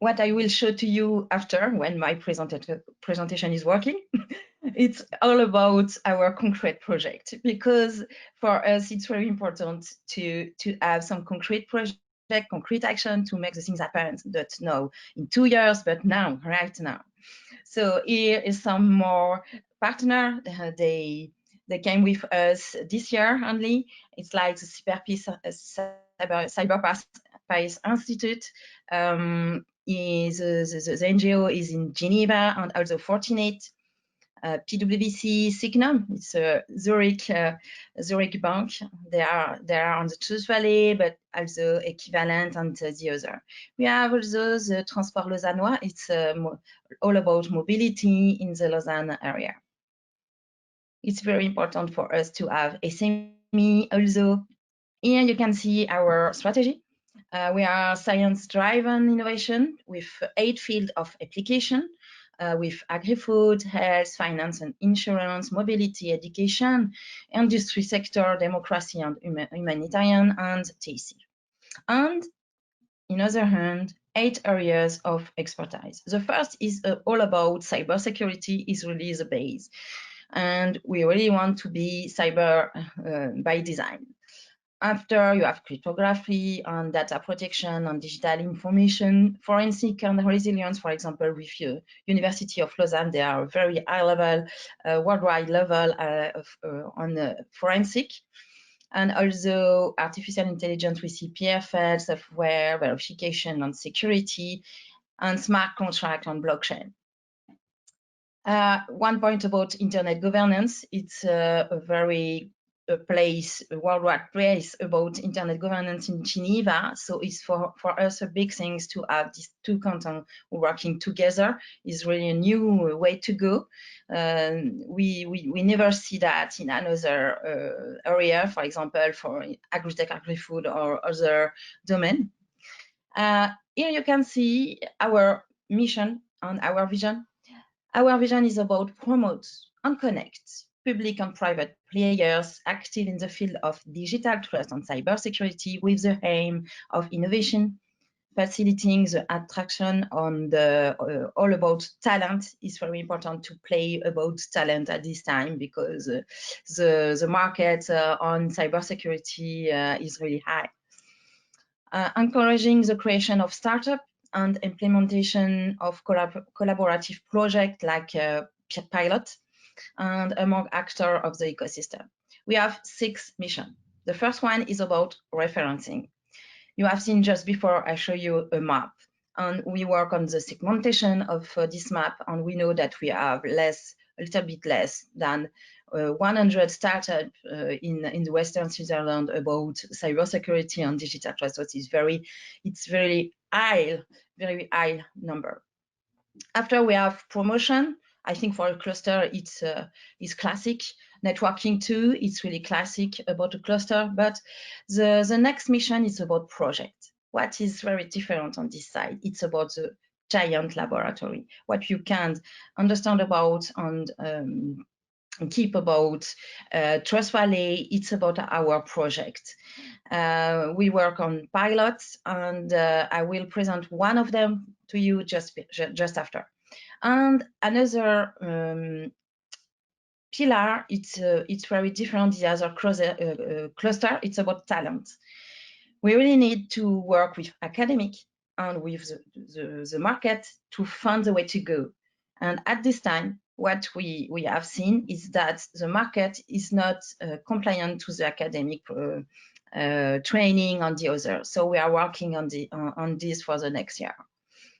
what I will show to you after, when my presentation is working, it's all about our concrete project, because for us it's very important to have some concrete project, concrete action to make the things happen, not now in 2 years, but now, right now. So here is some more partner. They came with us this year only. It's like the Cyberspace Institute. The NGO is in Geneva and also Fortinet. PwC, Signum, it's a Zurich bank. They are on the Tooth Valley, but also equivalent and the other. We have also the Transport Lausannois. It's all about mobility in the Lausanne area. It's very important for us to have SME also. Here you can see our strategy. We are science-driven innovation with 8 fields of application. With agri-food, health, finance and insurance, mobility, education, industry sector, democracy and humanitarian, and TC. And on the other hand, 8 areas of expertise. The first is all about cybersecurity, is really the base. And we really want to be cyber by design. After, you have cryptography and data protection and digital information, forensic and resilience. For example, with University of Lausanne, they are very high level, worldwide level on forensic. And also artificial intelligence with PFL, software verification and security, and smart contract on blockchain. One point about internet governance, it's a very worldwide place about internet governance in Geneva. So it's for us a big thing to have these 2 cantons working together. Is really a new way to go. We never see that in another area, for example, for agri-tech, agri-food or other domain. Here you can see our mission and our vision. Our vision is about promote and connect public and private players active in the field of digital trust and cybersecurity with the aim of innovation, facilitating the attraction on the all about talent. Is very important to play about talent at this time, because the market on cybersecurity is really high. Encouraging the creation of startup and implementation of collaborative projects like pilot and among actors of the ecosystem. We have 6 missions. The first one is about referencing. You have seen just before I show you a map, and we work on the segmentation of this map, and we know that we have a little bit less than 100 startups in the Western Switzerland about cybersecurity and digital trust. So it's very very high number. After, we have promotion. I think for a cluster, it's classic. Networking too, it's really classic about a cluster. But the next mission is about project. What is very different on this side? It's about the giant laboratory. What you can understand about and keep about Trust Valley, it's about our project. We work on pilots, and I will present one of them to you just after. And another pillar, it's very different. The other cluster, it's about talent. We really need to work with academic and with the market to find the way to go. And at this time, what we have seen is that the market is not compliant to the academic training and the other. So we are working on this for the next year.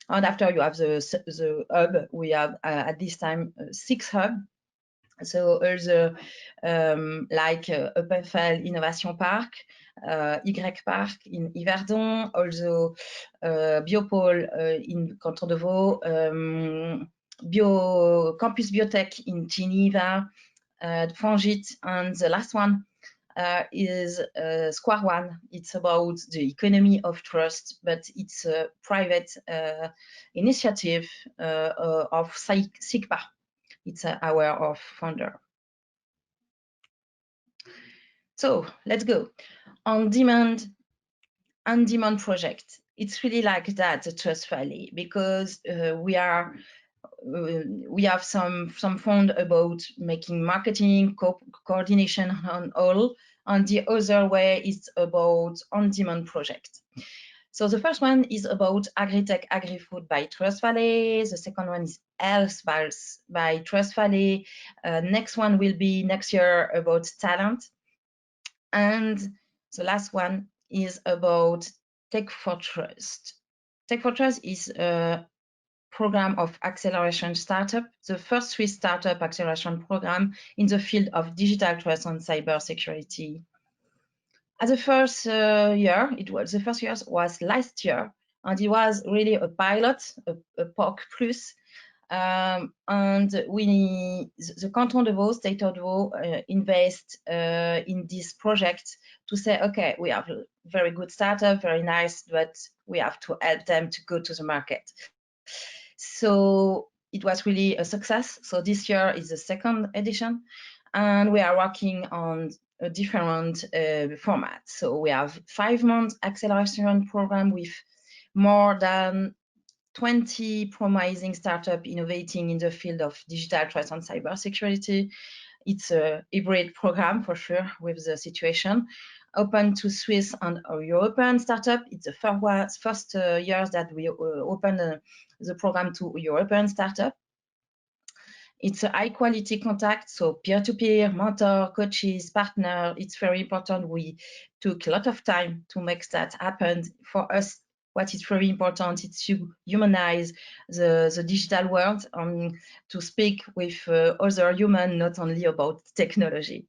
And after, you have the hub. We have at this time 6 hubs. So also like EPFL Innovation Park, Y Park in Yverdon, also Biopole in Canton de Vaud, Campus Biotech in Geneva, Fangit, and the last one is Square One. It's about the economy of trust, but it's a private initiative of CIGPA. It's our founder. So let's go on demand project. it's really like that, the Trust Valley, because we have some fund about making marketing, coordination on all, and the other way is about on-demand project. So the first one is about agri-tech, agri-food by Trust Valley. The second one is health by Trust Valley. Next one will be next year about talent. And the last one is about Tech for Trust. Tech for Trust is a program of acceleration startup, the first Swiss startup acceleration program in the field of digital trust and cybersecurity. At the first year, the first year was last year, and it was really a pilot, a POC plus. And the Canton de Vaud, State of Vaud, invest in this project to say, okay, we have a very good startup, very nice, but we have to help them to go to the market. So it was really a success. So this year is the second edition, and we are working on a different format. So we have 5-month acceleration program with more than 20 promising startups innovating in the field of digital trust and cybersecurity. It's a hybrid program for sure with the situation. Open to Swiss and European startup. It's the first years that we open the program to European startup. It's a high quality contact, so peer-to-peer, mentor, coaches, partner. It's very important. We took a lot of time to make that happen. For us, what is very important is to humanize the digital world, to speak with other humans, not only about technology.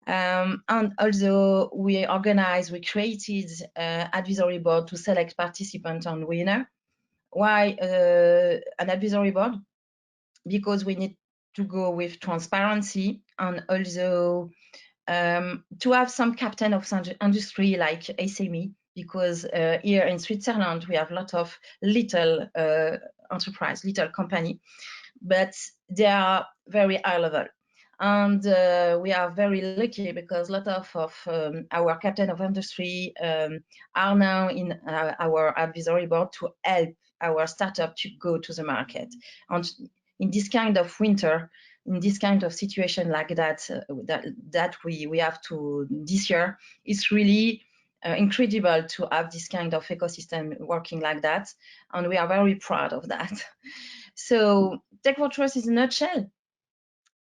And also we created an advisory board to select participants and winner. Why an advisory board? Because we need to go with transparency and also to have some captain of industry like SME, because here in Switzerland we have a lot of little enterprise, little company, but they are very high level. And we are very lucky because a lot of our captain of industry are now in our advisory board to help our startup to go to the market. And in this kind of winter, in this kind of situation like that, that we have to this year, it's really incredible to have this kind of ecosystem working like that, and we are very proud of that. So Tech for Trust is a nutshell.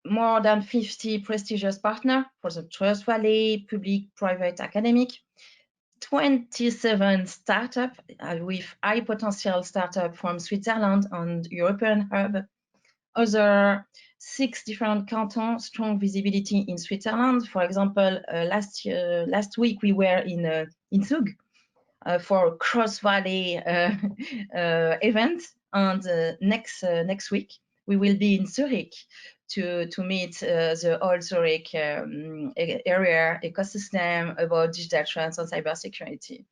More than 50 prestigious partners for the Trust Valley, public, private, academic. 27 startups with high potential startup from Switzerland and European hub. Other 6 different cantons, strong visibility in Switzerland. For example, last week we were in Zug for a cross valley event, and next week we will be in Zurich to meet the whole Zurich area ecosystem about digital trust and cybersecurity.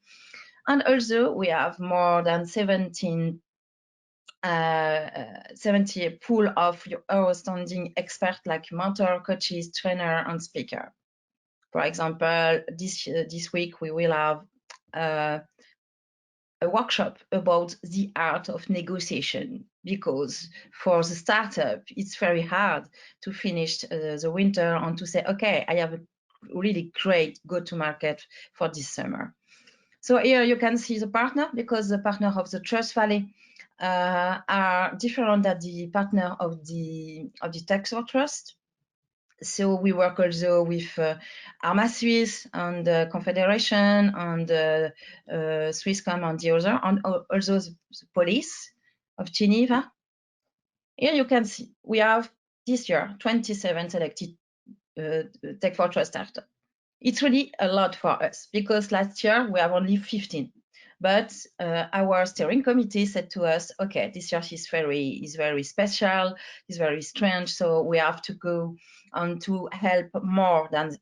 And also we have more than 70 pool of outstanding experts like mentor, coaches, trainer, and speaker. For example, this week we will have a workshop about the art of negotiation, because for the startup it's very hard to finish the winter and to say, okay, I have a really great go-to-market for this summer. So here you can see the partner, because the partner of the Trust Valley are different than the partner of the Tech for Trust. So we work also with Arma Suisse and Confederation and Swisscom and the other, and also the police of Geneva. Here you can see we have this year 27 selected Tech for Trust startups. It's really a lot for us, because last year we have only 15. But our steering committee said to us, okay, this year is very special, is very strange, so we have to go on to help more than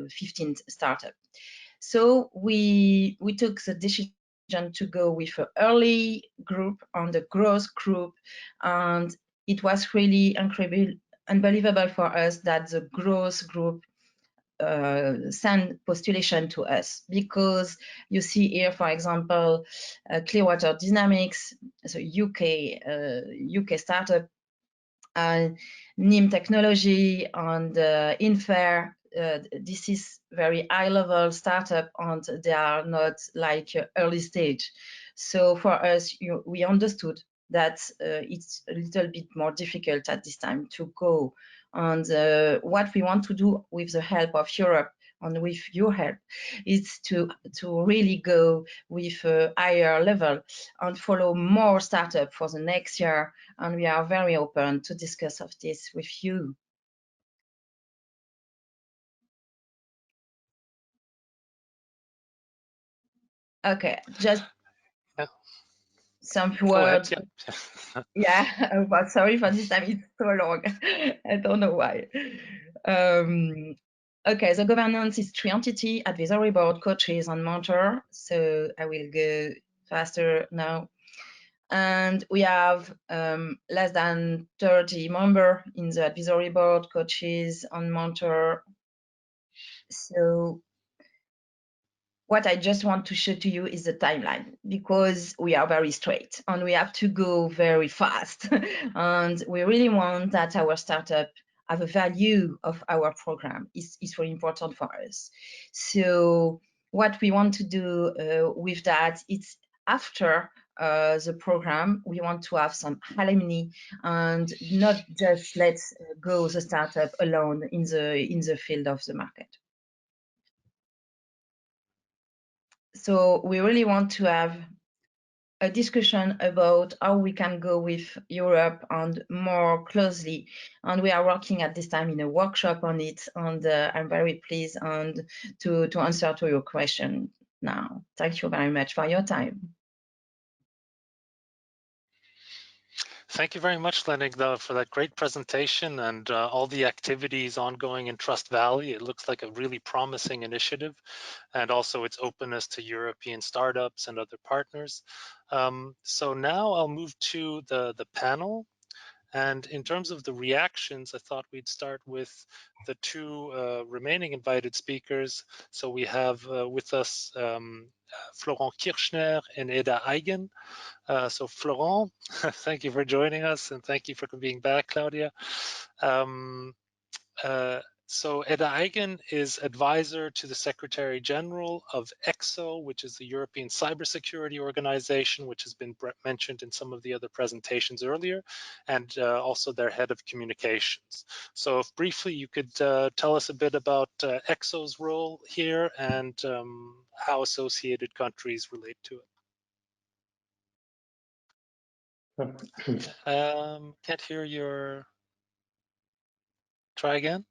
15 startups. So we took the decision to go with an early group and a growth group, and it was really unbelievable for us that the growth group send postulation to us, because you see here, for example, Clearwater Dynamics, so UK startup, NIM Technology, and Infair. This is very high-level startup, and they are not like early stage. So for us, we understood that it's a little bit more difficult at this time to go. And what we want to do with the help of Europe and with your help is to really go with a higher level and follow more startup for the next year. And we are very open to discuss of this with you. Okay, just some words. Yeah, but sorry for this time, it's so long. I don't know why. Okay, the governance is 3 entities: advisory board, coaches, and mentor. So I will go faster now. And we have less than 30 members in the advisory board, coaches, and mentor. So what I just want to show to you is the timeline, because we are very straight and we have to go very fast. And we really want that our startup have a value of our program. It's really important for us. So what we want to do with that, it's after the program, we want to have some alumni and not just let go the startup alone in the field of the market. So we really want to have a discussion about how we can go with Europe and more closely. And we are working at this time in a workshop on it. And I'm very pleased and to answer to your question now. Thank you very much for your time. Thank you very much, Lennig, for that great presentation and all the activities ongoing in Trust Valley. It looks like a really promising initiative, and also its openness to European startups and other partners. So now I'll move to the panel. And in terms of the reactions, I thought we'd start with the 2 remaining invited speakers. So we have with us Florent Kirchner and Eda Eigen. So Florent, thank you for joining us, and thank you for being back, Claudia. So Eda Eigen is advisor to the Secretary General of EXO, which is the European Cybersecurity Organization, which has been mentioned in some of the other presentations earlier, and also their head of communications. So if briefly you could tell us a bit about EXO's role here and how associated countries relate to it. Can't hear your, try again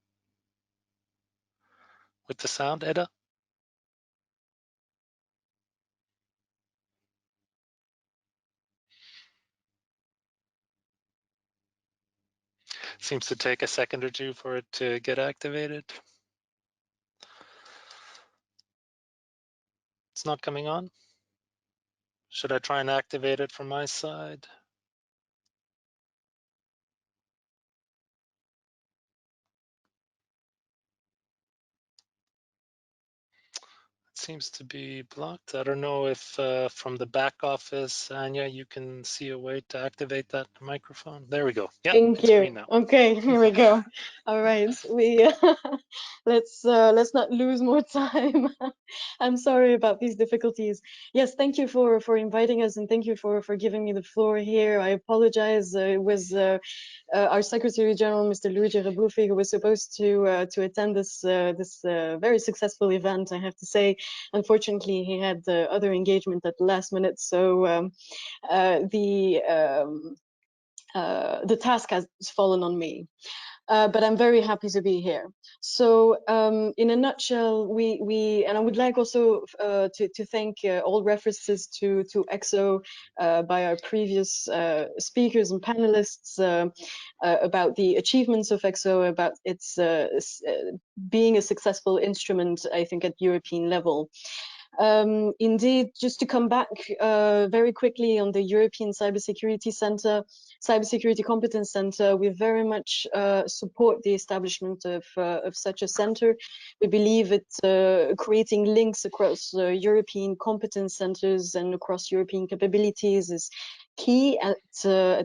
with the sound, Eda. Seems to take a second or two for it to get activated. It's not coming on. Should I try and activate it from my side? It seems to be blocked. I don't know if from the back office, Anya, you can see a way to activate that microphone. There we go. Yeah, thank you. Now. Okay, here we go. All right, we let's not lose more time. I'm sorry about these difficulties. Yes, thank you for inviting us, and thank you for giving me the floor here. I apologize. It was our Secretary General, Mr. Lüscher, who was supposed to attend this very successful event. I have to say, unfortunately, he had other engagement at the last minute, so the task has fallen on me. But I'm very happy to be here. So in a nutshell, and I would like also to thank all references to EXO by our previous speakers and panelists about the achievements of EXO, about its being a successful instrument, I think, at European level. Indeed, just to come back very quickly on the European Cybersecurity Center, Cybersecurity Competence Center, we very much support the establishment of such a center. We believe it's creating links across European competence centers and across European capabilities is key at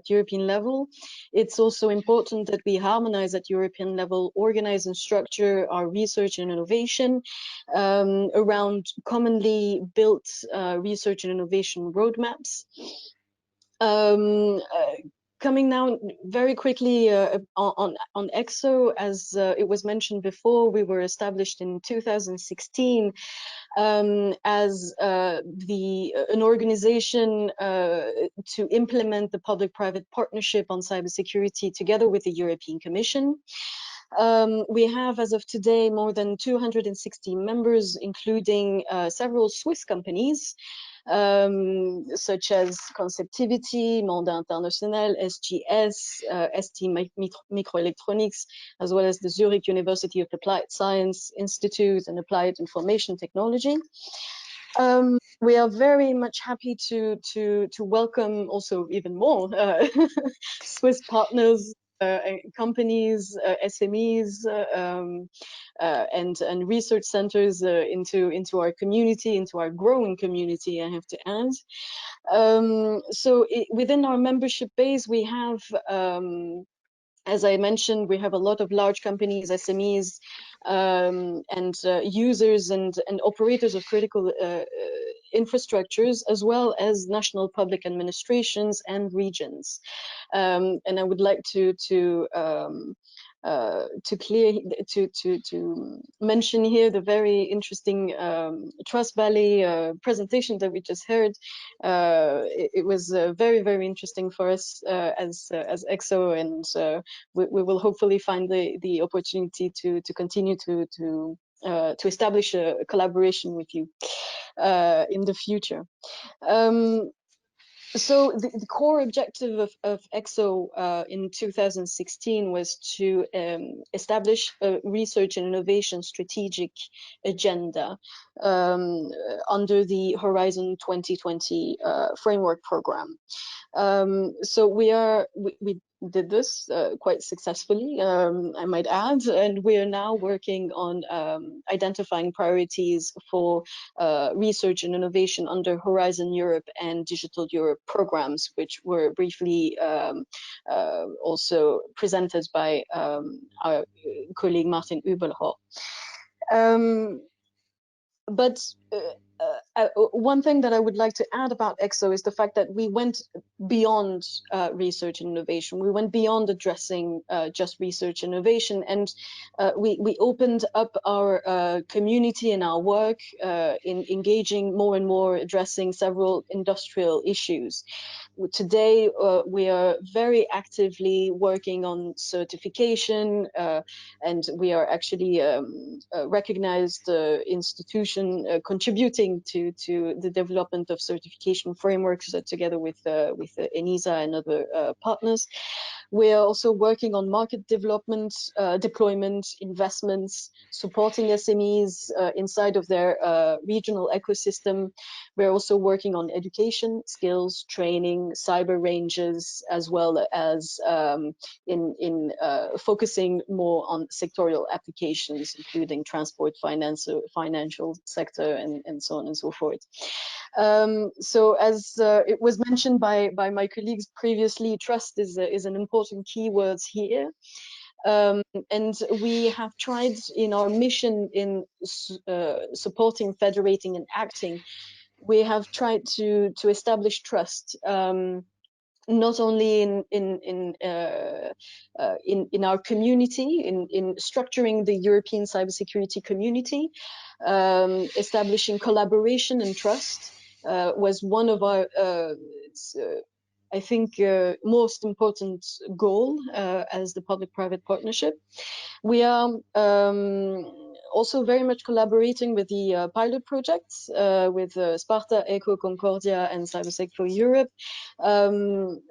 European level. It's also important that we harmonize at European level, organize and structure our research and innovation around commonly built research and innovation roadmaps. Coming now very quickly on EXO, as it was mentioned before, we were established in 2016 as an organization to implement the public-private partnership on cybersecurity together with the European Commission. We have, as of today, more than 260 members, including several Swiss companies, such as Conceptivity, Mandat International, SGS, ST Microelectronics, as well as the Zurich University of Applied Science Institute and Applied Information Technology. We are very much happy to welcome also even more Swiss partners, companies, SMEs, and research centers into our community, into our growing community, I have to add. Within our membership base, we have, as I mentioned, we have a lot of large companies, SMEs, and users and operators of critical infrastructures, as well as national public administrations and regions. And I would like to mention here the very interesting Trust Valley presentation that we just heard. It was very, very interesting for us as EXO, and we will hopefully find the opportunity to continue to establish a collaboration with you in the future. So the core objective of EXO in 2016 was to establish a research and innovation strategic agenda under the Horizon 2020 framework program. So we did this quite successfully, I might add, and we are now working on identifying priorities for research and innovation under Horizon Europe and Digital Europe programs, which were briefly also presented by our colleague Martin Übelhör. But one thing that I would like to add about EXO is the fact that we went beyond research and innovation. We went beyond addressing just research and innovation, and we opened up our community and our work in engaging more and more, addressing several industrial issues. Today, we are very actively working on certification, and we are actually a recognized institution contributing to the development of certification frameworks together with ENISA and other partners. We are also working on market development, deployment, investments, supporting SMEs inside of their regional ecosystem. We're also working on education, skills, training, cyber ranges, as well as in focusing more on sectorial applications, including transport, finance, financial sector, and so on and so forth. So as it was mentioned by my colleagues previously, trust is an important keyword here. And we have tried in our mission in supporting, federating, and acting, we have tried to establish trust, not only in our community, in structuring the European cybersecurity community, establishing collaboration and trust was one of our, I think, most important goal as the public-private partnership. We are also very much collaborating with the pilot projects with Sparta, ECHO, Concordia, and Cybersec for Europe. I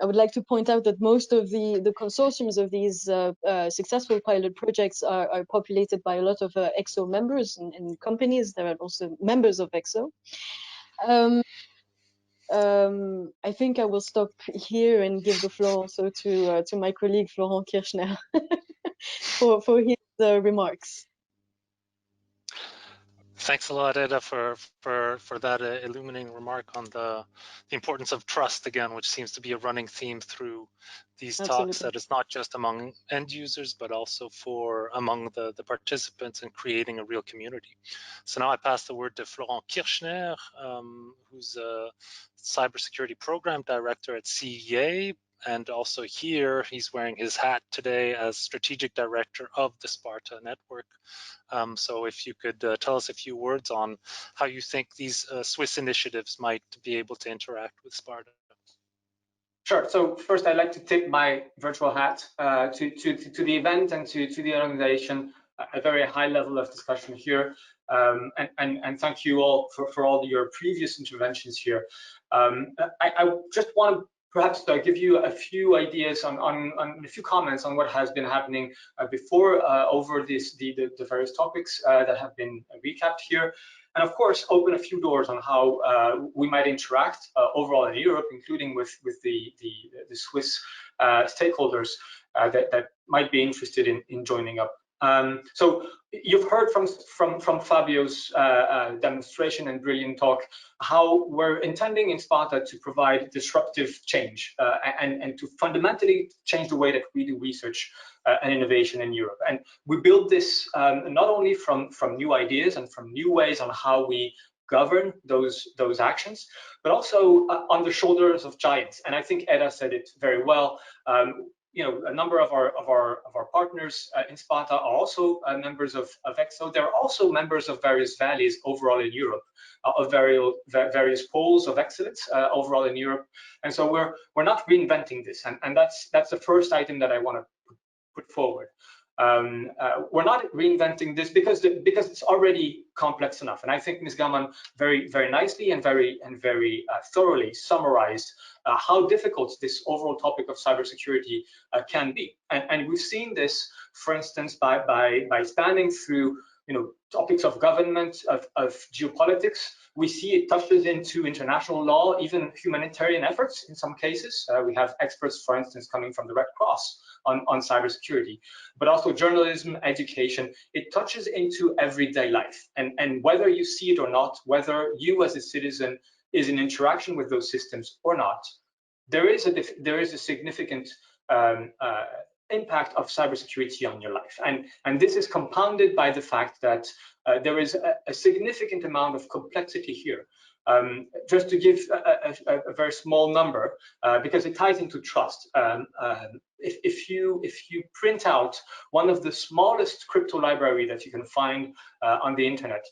would like to point out that most of the consortiums of these successful pilot projects are populated by a lot of EXO members and companies that are also members of EXO. I think I will stop here and give the floor also to my colleague Florent Kirchner for his remarks. Thanks a lot, Eda, for that illuminating remark on the importance of trust again, which seems to be a running theme through these talks. That it's not just among end users, but also among the participants in creating a real community. So now I pass the word to Florent Kirchner, who's a cybersecurity program director at CEA. And also here, he's wearing his hat today as strategic director of the Sparta network. So if you could tell us a few words on how you think these Swiss initiatives might be able to interact with Sparta. Sure. So first, I'd like to tip my virtual hat to the event and to the organization. A very high level of discussion here, and thank you all for all your previous interventions here. I just want to perhaps give you a few ideas on a few comments on what has been happening before over the various topics that have been recapped here, and of course open a few doors on how we might interact overall in Europe, including with the Swiss stakeholders that might be interested in joining up. So you've heard from Fabio's demonstration and brilliant talk how we're intending in Sparta to provide disruptive change and to fundamentally change the way that we do research and innovation in Europe. And we build this not only from new ideas and from new ways on how we govern those actions, but also on the shoulders of giants. And I think Eda said it very well. You know, a number of our partners in Sparta are also members of EXO. They're also members of various valleys overall in Europe, of various poles of excellence overall in Europe. And so we're not reinventing this, and that's the first item that I want to put forward. We're not reinventing this because it's already complex enough, and I think Ms. Gamon very nicely and very thoroughly summarized how difficult this overall topic of cybersecurity can be, and we've seen this, for instance, by spanning through topics of government, of geopolitics. We see it touches into international law, even humanitarian efforts in some cases. We have experts, for instance, coming from the Red Cross on cybersecurity, but also journalism, education. It touches into everyday life, and whether you see it or not, whether you as a citizen is in interaction with those systems or not, there is a significant impact of cybersecurity on your life, and this is compounded by the fact that there is a significant amount of complexity here. Just to give a very small number, because it ties into trust. If you print out one of the smallest crypto library that you can find on the internet,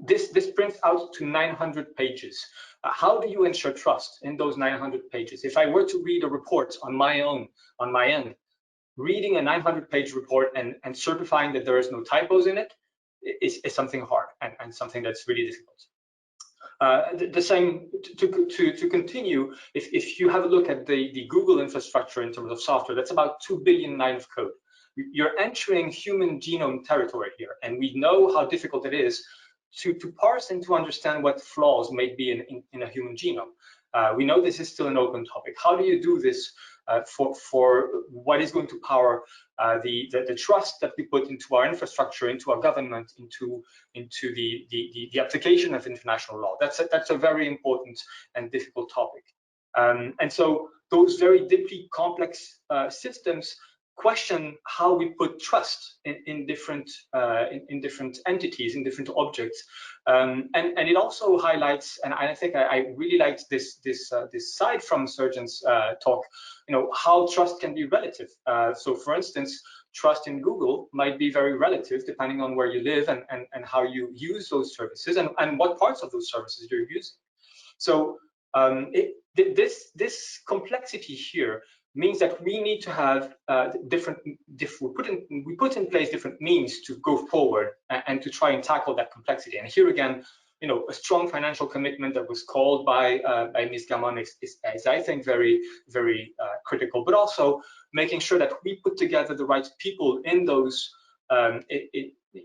this prints out to 900 pages. How do you ensure trust in those 900 pages? If I were to read a report on my end, reading a 900-page report and certifying that there is no typos in it is something hard and something that's really difficult. The same to continue. If you have a look at the Google infrastructure in terms of software, that's about 2 billion lines of code. You're entering human genome territory here, and we know how difficult it is to parse and to understand what flaws may be in a human genome. We know this is still an open topic. How do you do this for what is going to power the trust that we put into our infrastructure, into our government, into the application of international law? That's a very important and difficult topic. And so those very deeply complex systems question how we put trust in different entities, in different objects, and it also highlights, and I think I really liked this side from Srdjan's talk, how trust can be relative. So for instance, trust in Google might be very relative depending on where you live and how you use those services and what parts of those services you're using. So This complexity here means that we need to have we put in place different means to go forward and to try and tackle that complexity. And here again, a strong financial commitment that was called by Ms. Gamon is I think very, very critical, but also making sure that we put together the right people in those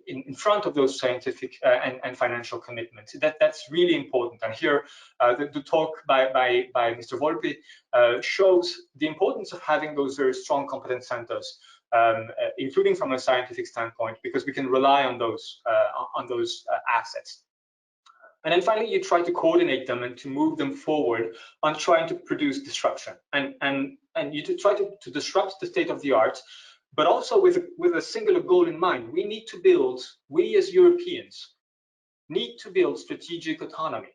in front of those scientific and financial commitments. That's really important. And here, the talk by Mr. Volpi shows the importance of having those very strong competence centers, including from a scientific standpoint, because we can rely on those assets. And then finally, you try to coordinate them and to move them forward on trying to produce disruption. And you try to disrupt the state of the art, but also with a singular goal in mind. We as Europeans need to build strategic autonomy,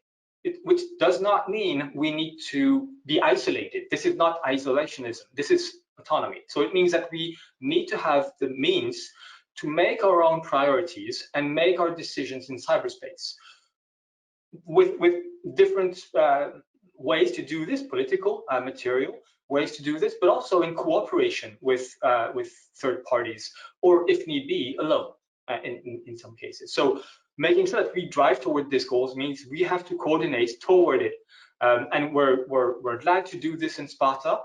which does not mean we need to be isolated. This is not isolationism, this is autonomy. So it means that we need to have the means to make our own priorities and make our decisions in cyberspace. With different ways to do this, political, material ways to do this, but also in cooperation with third parties, or if need be, alone in some cases. So making sure that we drive toward these goals means we have to coordinate toward it, and we're glad to do this in Sparta.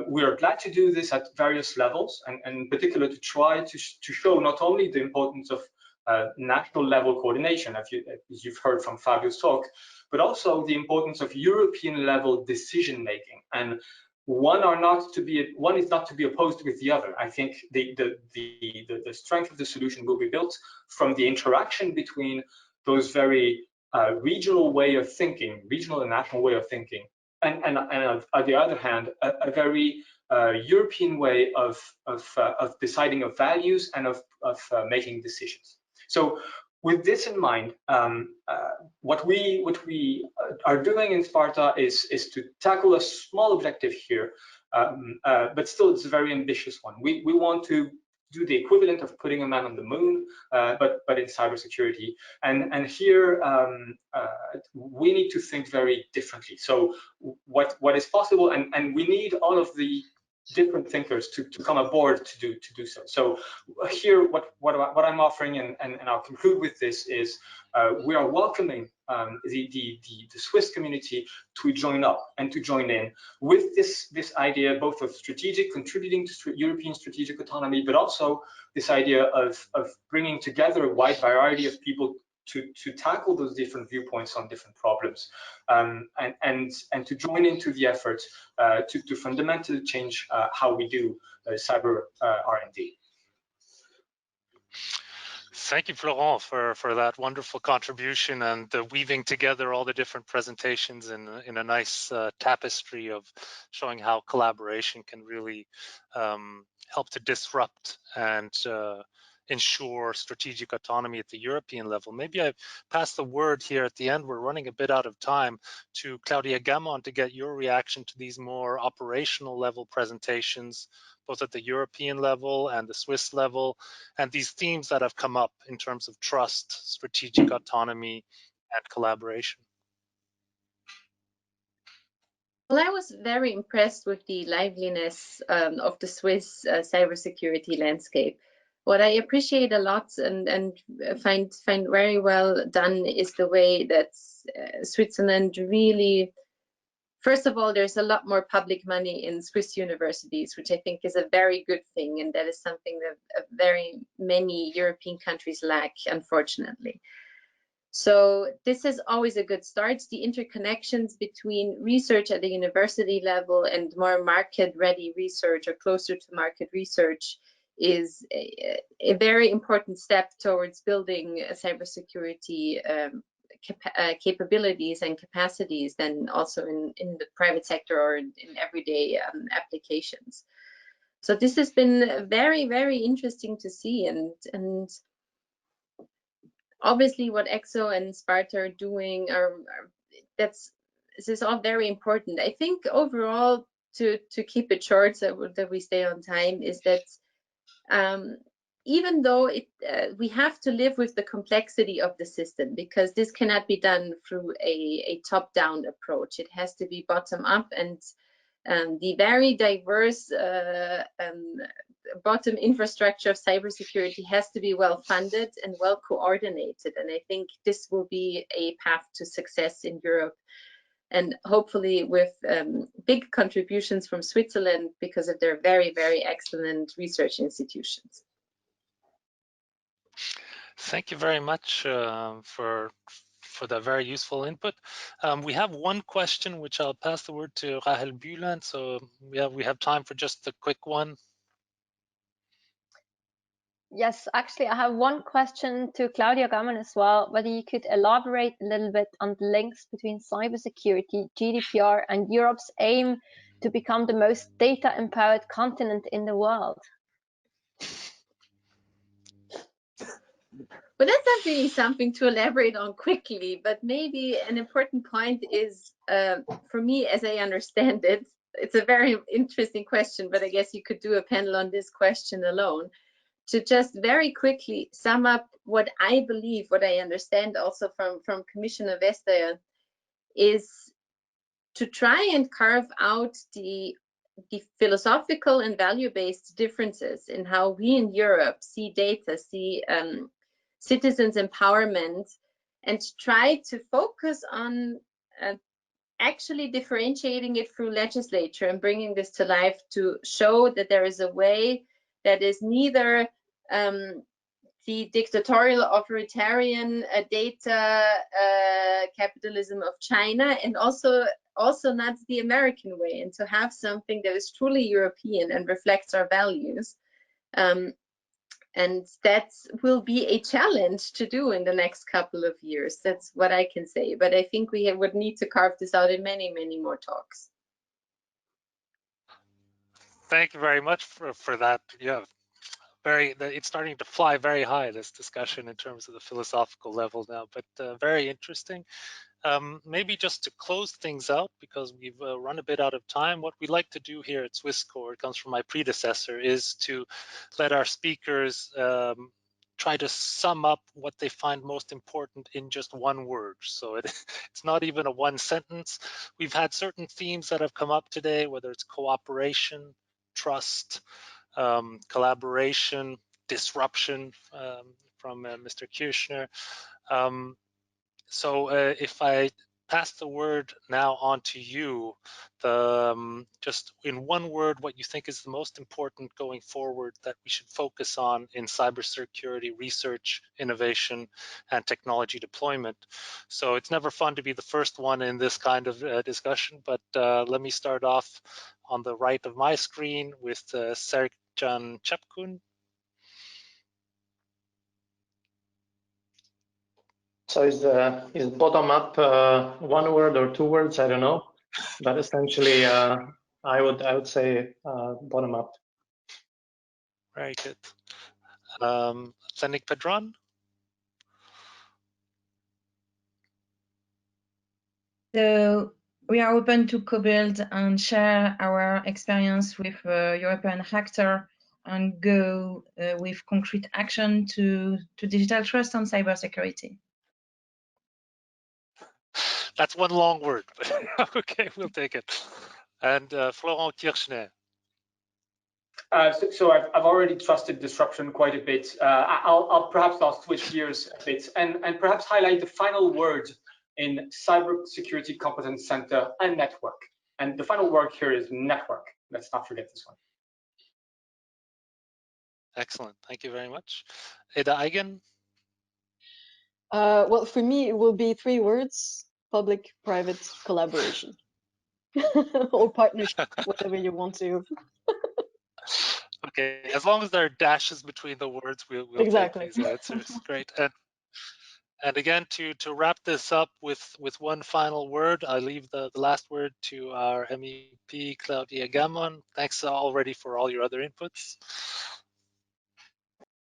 We are glad to do this at various levels, and in particular to try to show not only the importance of national level coordination, as you've heard from Fabio's talk, but also the importance of European level decision making. And one is not to be opposed with the other. I think the strength of the solution will be built from the interaction between those very regional way of thinking, regional and national way of thinking, and on the other hand, a very European way of deciding of values and of making decisions. So with this in mind, what we are doing in Sparta is to tackle a small objective here, but still it's a very ambitious one. We want to do the equivalent of putting a man on the moon, but in cybersecurity. And here we need to think very differently. So what is possible, and we need all of the different thinkers to come aboard to do so. So here, what I'm offering, and I'll conclude with this, is we are welcoming the Swiss community to join up and to join in with this idea, both of contributing to European strategic autonomy, but also this idea of bringing together a wide variety of people to tackle those different viewpoints on different problems, and to join into the effort to fundamentally change how we do cyber R&D. Thank you, Florent, for that wonderful contribution and weaving together all the different presentations in a nice tapestry of showing how collaboration can really help to disrupt and ensure strategic autonomy at the European level. Maybe I pass the word here at the end. We're running a bit out of time, to Claudia Gamon to get your reaction to these more operational level presentations, both at the European level and the Swiss level, and these themes that have come up in terms of trust, strategic autonomy, and collaboration. Well, I was very impressed with the liveliness of the Swiss cybersecurity landscape. What I appreciate a lot and find very well done is the way that Switzerland really, first of all, there's a lot more public money in Swiss universities, which I think is a very good thing, and that is something that very many European countries lack, unfortunately. So this is always a good start. The interconnections between research at the university level and more market-ready research or closer to market research is a very important step towards building cybersecurity capabilities and capacities, then also in the private sector or in everyday applications. So this has been very, very interesting to see, and obviously what EXO and Sparta are doing this is all very important. I think overall, to keep it short so that we stay on time, is that even though we have to live with the complexity of the system, because this cannot be done through a top-down approach. It has to be bottom-up, and the very diverse bottom infrastructure of cybersecurity has to be well funded and well coordinated. And I think this will be a path to success in Europe, and hopefully with big contributions from Switzerland because of their very, very excellent research institutions. Thank you very much for the very useful input. We have one question, which I'll pass the word to Rahel Bühlen. So we have time for just a quick one. Yes, actually, I have one question to Claudia Gamon as well, whether you could elaborate a little bit on the links between cybersecurity, GDPR, and Europe's aim to become the most data-empowered continent in the world. Well, that's not really something to elaborate on quickly, but maybe an important point is, for me, as I understand it, it's a very interesting question, but I guess you could do a panel on this question alone. To just very quickly sum up what I believe, what I understand also from Commissioner Vestager, is to try and carve out the philosophical and value-based differences in how we in Europe see data, see citizens' empowerment, and try to focus on actually differentiating it through legislature and bringing this to life to show that there is a way that is neither the dictatorial authoritarian data capitalism of China, and also not the American way, and to have something that is truly European and reflects our values. And that will be a challenge to do in the next couple of years. That's what I can say. But I think we would need to carve this out in many, many more talks. Thank you very much for that. Yeah, it's starting to fly very high, this discussion, in terms of the philosophical level now, but very interesting. Maybe just to close things out, because we've run a bit out of time, what we like to do here at SwissCore, it comes from my predecessor, is to let our speakers try to sum up what they find most important in just one word. So it's not even a one sentence. We've had certain themes that have come up today, whether it's cooperation, trust, collaboration, disruption, from Mr. Kirchner. So if I pass the word now on to you, just in one word, what you think is the most important going forward that we should focus on in cybersecurity research, innovation, and technology deployment. So it's never fun to be the first one in this kind of discussion, but let me start off on the right of my screen with Srdjan Capkun. So is bottom up one word or two words? I don't know, but essentially, I would say bottom up. Very good. Lennig, Pedron. So we are open to co-build and share our experience with European actors and go with concrete action to digital trust and cybersecurity. That's one long word, but okay, we'll take it. And Florent Kirchner. So I've already trusted disruption quite a bit. I'll switch gears a bit and perhaps highlight the final word in Cybersecurity Competence Center and network. And the final word here is network. Let's not forget this one. Excellent. Thank you very much. Eda Eigen. Well, for me, it will be three words: public-private collaboration or partnership, whatever you want to. Okay, as long as there are dashes between the words, we'll Exactly. take these answers. Great. And again, to wrap this up with one final word, I leave the last word to our MEP, Claudia Gamon. Thanks already for all your other inputs.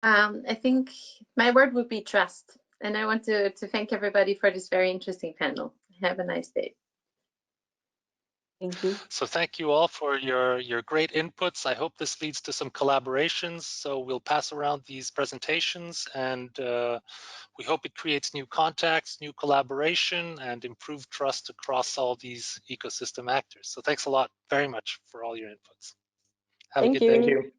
I think my word would be trust. And I want to thank everybody for this very interesting panel. Have a nice day. Thank you. So thank you all for your great inputs. I hope this leads to some collaborations. So we'll pass around these presentations, and we hope it creates new contacts, new collaboration, and improved trust across all these ecosystem actors. So thanks a lot very much for all your inputs. Have a Thank good day. you. Thank you.